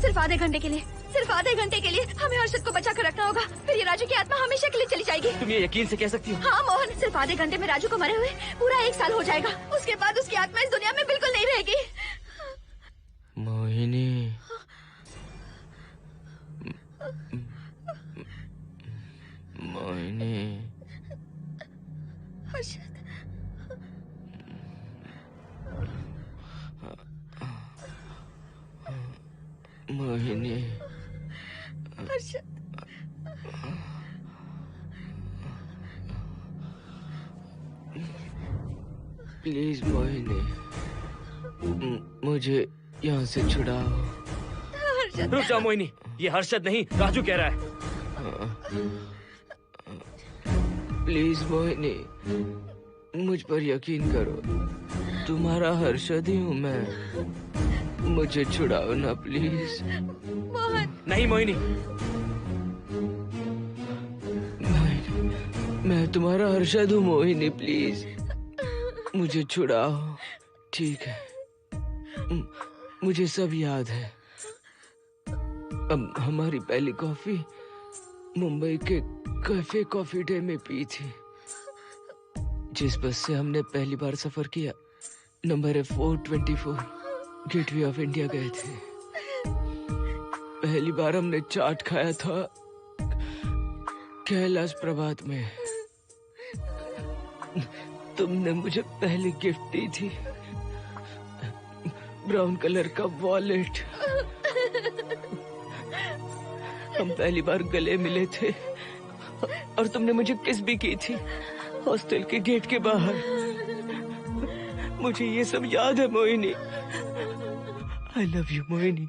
सिर्फ आधे घंटे के लिए, सिर्फ आधे घंटे के लिए हमें हर्षद को बचा कर रखना होगा, फिर ये राजू की आत्मा हमेशा के लिए चली जाएगी। तुम ये यकीन से कह सकती हो? हाँ मोहन, सिर्फ आधे घंटे में राजू को मरे हुए पूरा 1 साल हो जाएगा। उसके बाद उसकी आत्मा इस दुनिया में बिल्कुल नहीं रहेगी। मोहिनी, मोहिनी। हर्षद, मोहिनी। हर्षद, प्लीज मोहिनी, मुझे यहाँ से छुड़ाओ। रुक जाओ मोहिनी, ये हर्षद नहीं राजू कह रहा है। प्लीज मोहिनी, मुझ पर यकीन करो, तुम्हारा हर्षद ही हूँ मैं। मुझे छुड़ाओ ना प्लीज। मोहन। नहीं मोहिनी, मैं तुम्हारा हर्षद हूँ मोहिनी, प्लीज मुझे छुड़ाओ। ठीक है, मुझे सब याद है। अब हमारी पहली कॉफी मुंबई के कैफे कॉफी डे में पी थी। जिस बस से हमने पहली बार सफर किया, नंबर है 424, गेटवे ऑफ इंडिया गए थे। पहली बार हमने चाट खाया था कैलाश प्रभात में। तुमने मुझे पहली गिफ्ट दी थी, ब्राउन कलर का वॉलेट। हम पहली बार गले मिले थे और तुमने मुझे किस भी की थी हॉस्टल के गेट के बाहर। मुझे ये सब याद है Mohini. I love you Mohini.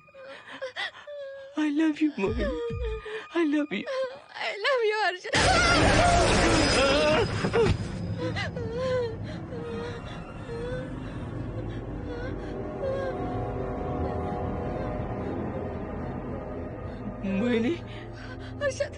I love you, Mohini. I love you. I love you, Arjun. Mohini. Arshad.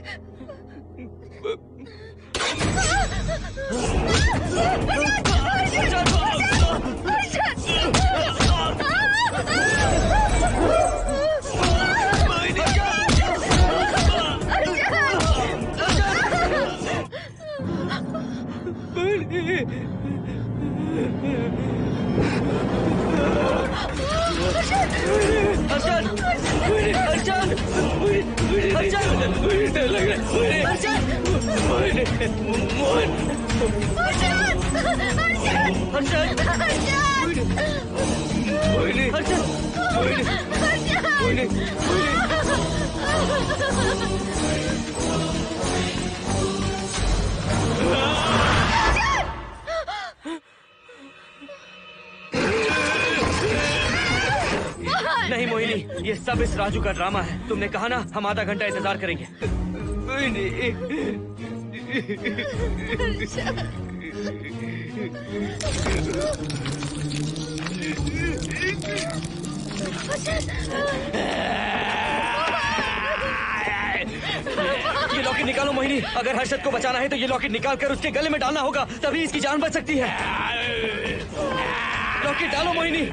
नहीं मोहिनी, ये सब इस राजू का ड्रामा है। तुमने कहा ना हम आधा घंटा इंतजार करेंगे। ये लॉकेट निकालो मोहिनी। अगर हर्षद को बचाना है तो ये लॉकेट निकाल कर उसके गले में डालना होगा, तभी इसकी जान बच सकती है। लॉकेट डालो मोहिनी।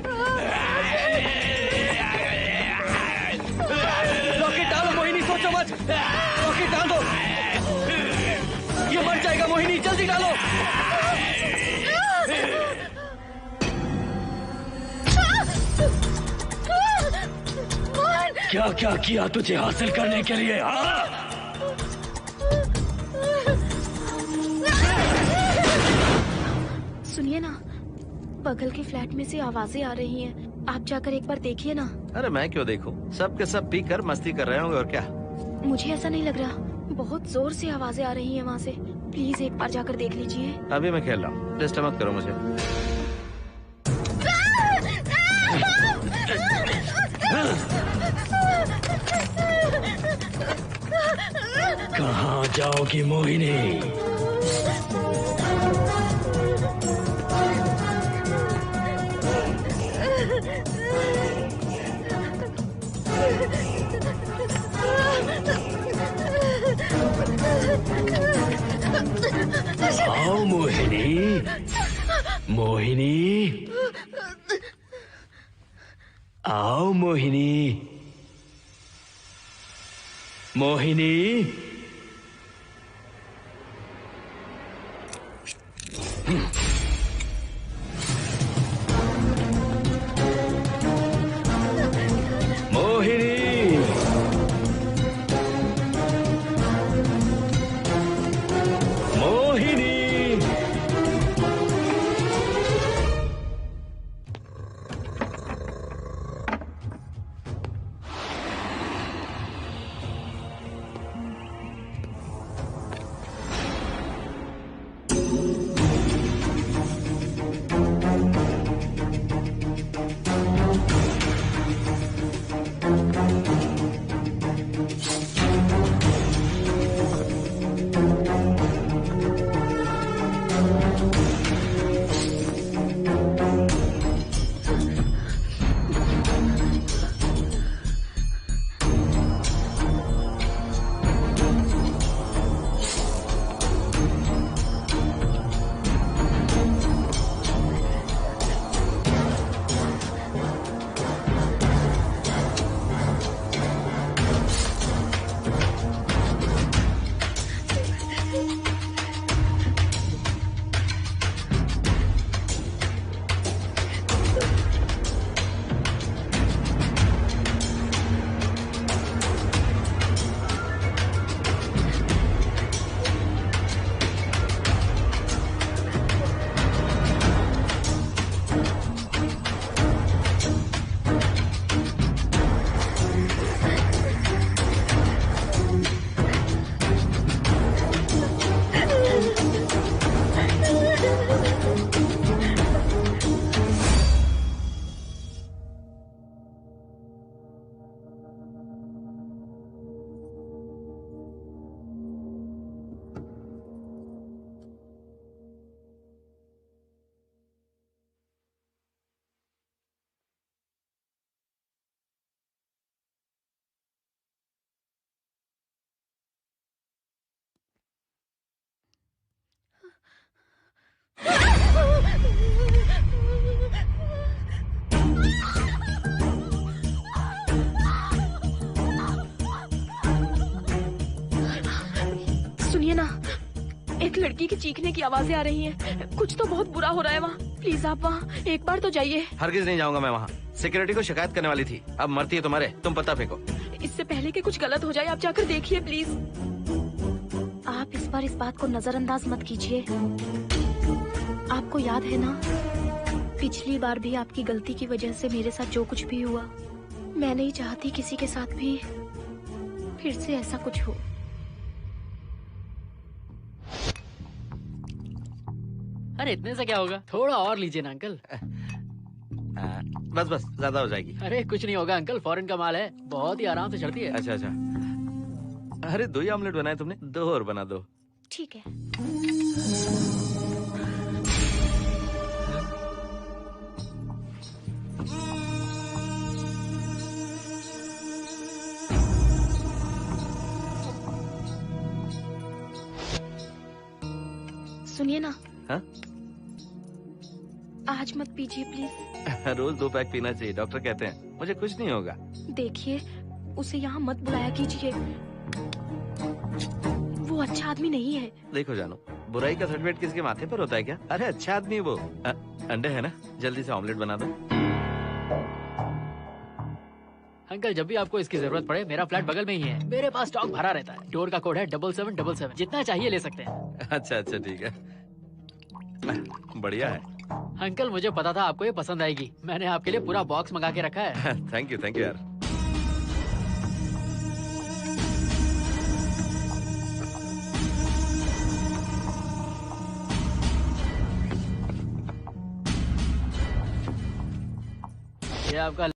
लॉकेट डालो मोहिनी, सोचो मत। लॉकेट डाल दो। ये मर जाएगा मोहिनी, जल्दी डालो। क्या क्या किया तुझे हासिल करने के लिए? सुनिए ना, बगल के फ्लैट में से आवाजें आ रही हैं। आप जाकर एक बार देखिए ना। अरे मैं क्यों देखूं? सब के सब पी कर मस्ती कर रहे होंगे और क्या। मुझे ऐसा नहीं लग रहा, बहुत जोर से आवाजें आ रही हैं वहाँ से। प्लीज एक बार जाकर देख लीजिए। अभी मैं खेल रहा हूँ, डिस्टर्ब मत करो मुझे। कहाँ जाओगी मोहिनी? आओ मोहिनी, मोहिनी, आओ मोहिनी, मोहिनी। सुनिए ना, एक लड़की की चीखने की आवाजें आ रही हैं। कुछ तो बहुत बुरा हो रहा है वहाँ। प्लीज आप वहाँ एक बार तो जाइए। हरगिज नहीं जाऊंगा मैं वहाँ। सिक्योरिटी को शिकायत करने वाली थी, अब मरती है तुम्हारे, तुम पता फेंको। इससे पहले कि कुछ गलत हो जाए, आप जाकर देखिए प्लीज। आप इस बार इस बात को नजरअंदाज मत कीजिए। आपको याद है ना, पिछली बार भी आपकी गलती की वजह से मेरे साथ जो कुछ भी हुआ, मैं नहीं चाहती किसी के साथ भी फिर से ऐसा कुछ हो। अरे इतने से क्या होगा, थोड़ा और लीजिए ना अंकल। बस बस, ज्यादा हो जाएगी। अरे कुछ नहीं होगा अंकल, फॉरेन का माल है, बहुत ही आराम से चढ़ती है। अच्छा अच्छा। अरे 2 ही ऑमलेट बनाए तुमने, 2 और बना दो। ठीक है। सुनिए ना। हाँ? आज मत पीजिए प्लीज। रोज 2 पैक पीना चाहिए, डॉक्टर कहते हैं। मुझे कुछ नहीं होगा। देखिए, उसे यहाँ मत बुलाया कीजिए, वो अच्छा आदमी नहीं है। देखो जानो, बुराई का सर्टिफिकेट किसके माथे पर होता है क्या? अरे अच्छा आदमी है वो। अंडे है ना, जल्दी से ऑमलेट बना दो। अंकल जब भी आपको इसकी जरूरत पड़े, मेरा फ्लैट बगल में ही है, मेरे पास स्टॉक भरा रहता है। डोर का कोड है 7777, जितना चाहिए ले सकते हैं। अच्छा अच्छा ठीक है, बढ़िया है। अंकल मुझे पता था आपको ये पसंद आएगी, मैंने आपके लिए पूरा बॉक्स मंगा के रखा है। थैंक यू यार। ये आपका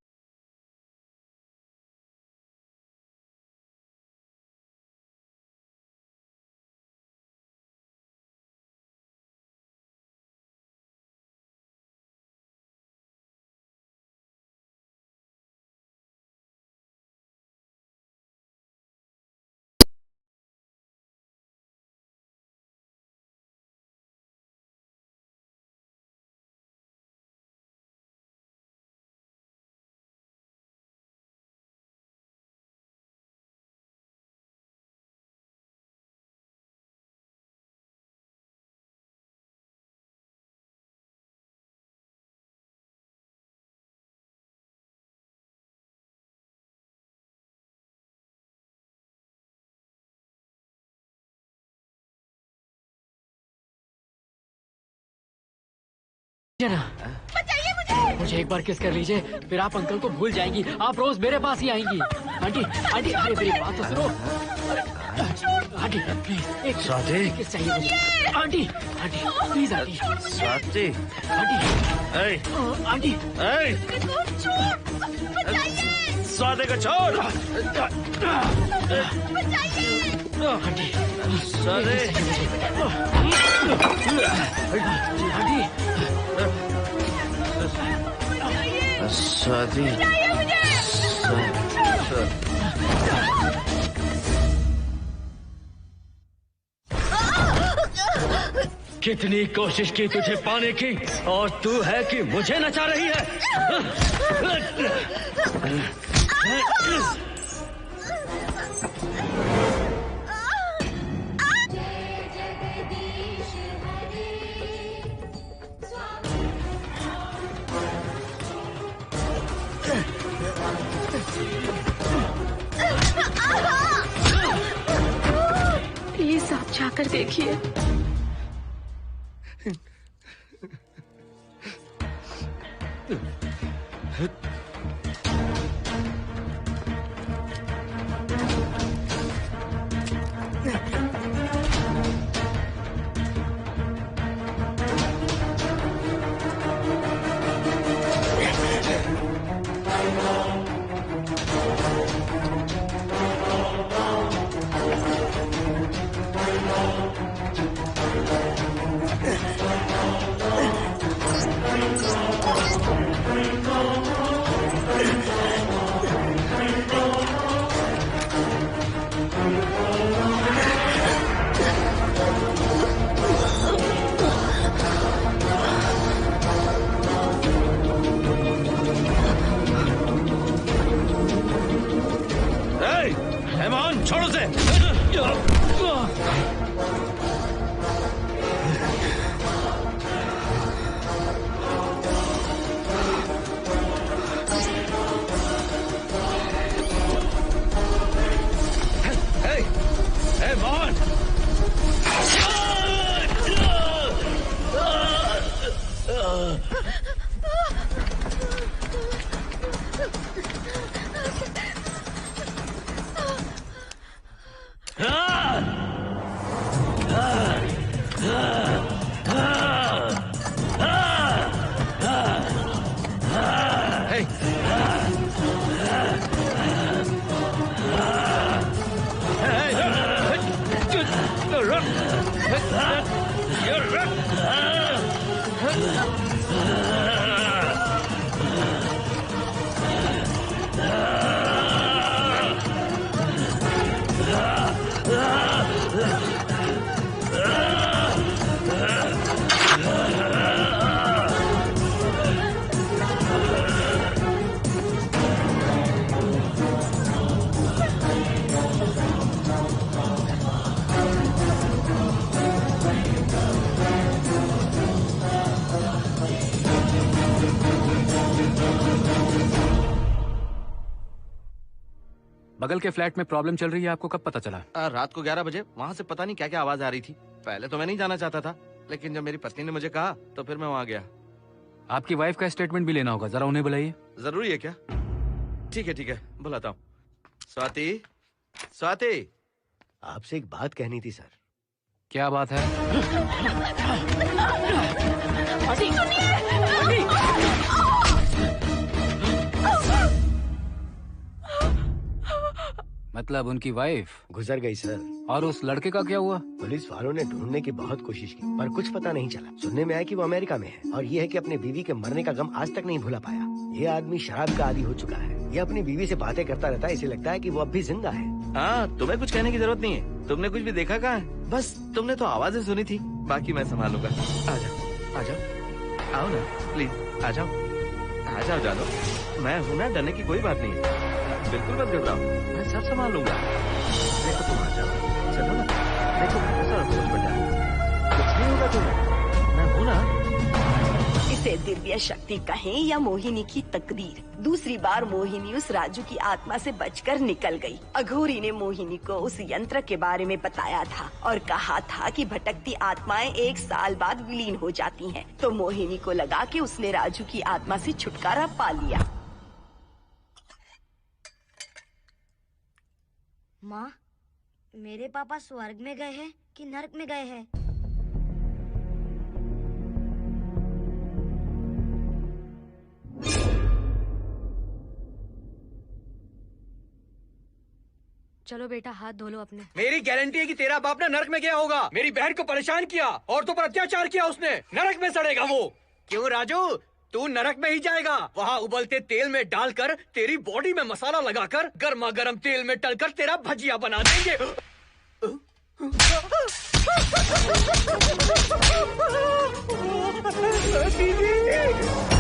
बचाइए मुझे। मुझे एक बार किस कर लीजिए, फिर आप अंकल को भूल जाएंगी, आप रोज मेरे पास ही आएंगी। आंटी आंटी, अरे मेरी बात तो सुनो। आंटी प्लीज एक स्वाति, किस चाहिए मुझे। Aunty aunty please aunty. Swati, aunty aunty Swati को छोड़। आंटी स्वाति, स्वाति, कितनी कोशिश की तुझे पाने की, और तू है कि मुझे नचा रही है। प्लीज आप जाकर देखिए। बगल के फ्लैट में प्रॉब्लम चल रही है, आपको कब पता चला? रात को 11 बजे वहाँ से पता नहीं क्या क्या आवाज आ रही थी। पहले तो मैं नहीं जाना चाहता था, लेकिन जब मेरी पत्नी ने मुझे कहा तो फिर मैं वहाँ गया। आपकी वाइफ का स्टेटमेंट भी लेना होगा, जरा उन्हें बुलाइए। जरूरी है क्या? ठीक है, बुलाता हूँ। स्वाति, स्वाति, आपसे एक बात कहनी थी सर। क्या बात है? मतलब उनकी वाइफ गुजर गई सर। और उस लड़के का क्या हुआ? पुलिस वालों ने ढूंढने की बहुत कोशिश की पर कुछ पता नहीं चला। सुनने में आया कि वो अमेरिका में है और ये है कि अपने बीवी के मरने का गम आज तक नहीं भुला पाया। ये आदमी शराब का आदी हो चुका है। ये अपनी बीवी से बातें करता रहता है, इसे लगता है कि वो अब भी जिंदा है। हाँ, तुम्हें कुछ कहने की जरूरत नहीं है। तुमने कुछ भी देखा कहाँ है? बस तुमने तो आवाजें सुनी थी, बाकी मैं संभालूंगा। आ जाओ, आओ ना प्लीज, आ जाओ जानो। मैं हूँ ना, डरने की कोई बात नहीं है। बिल्कुल मत घबराओ, मैं सब संभाल लूंगा। देखो तुम आ जाओ, चलो ना। देखो कुछ नहीं होगा तुम्हें, मैं हूँ ना। इसे दिव्य शक्ति कहें या मोहिनी की तकदीर, दूसरी बार मोहिनी उस राजू की आत्मा से बचकर निकल गई। अघोरी ने मोहिनी को उस यंत्र के बारे में बताया था और कहा था कि भटकती आत्माएं 1 साल बाद विलीन हो जाती हैं। तो मोहिनी को लगा कि उसने राजू की आत्मा से छुटकारा पा लिया। माँ, मेरे पापा स्वर्ग में गए हैं कि नरक में गए हैं? चलो बेटा, हाथ धो लो अपने। मेरी गारंटी है कि तेरा बाप ना नरक में गया होगा। मेरी बहन को परेशान किया, औरतों पर अत्याचार किया उसने। नरक में सड़ेगा वो। क्यों राजू, तू नरक में ही जाएगा। वहाँ उबलते तेल में डालकर तेरी बॉडी में मसाला लगाकर गर्मा गर्म तेल में तलकर तेरा भजिया बना देंगे। दीदी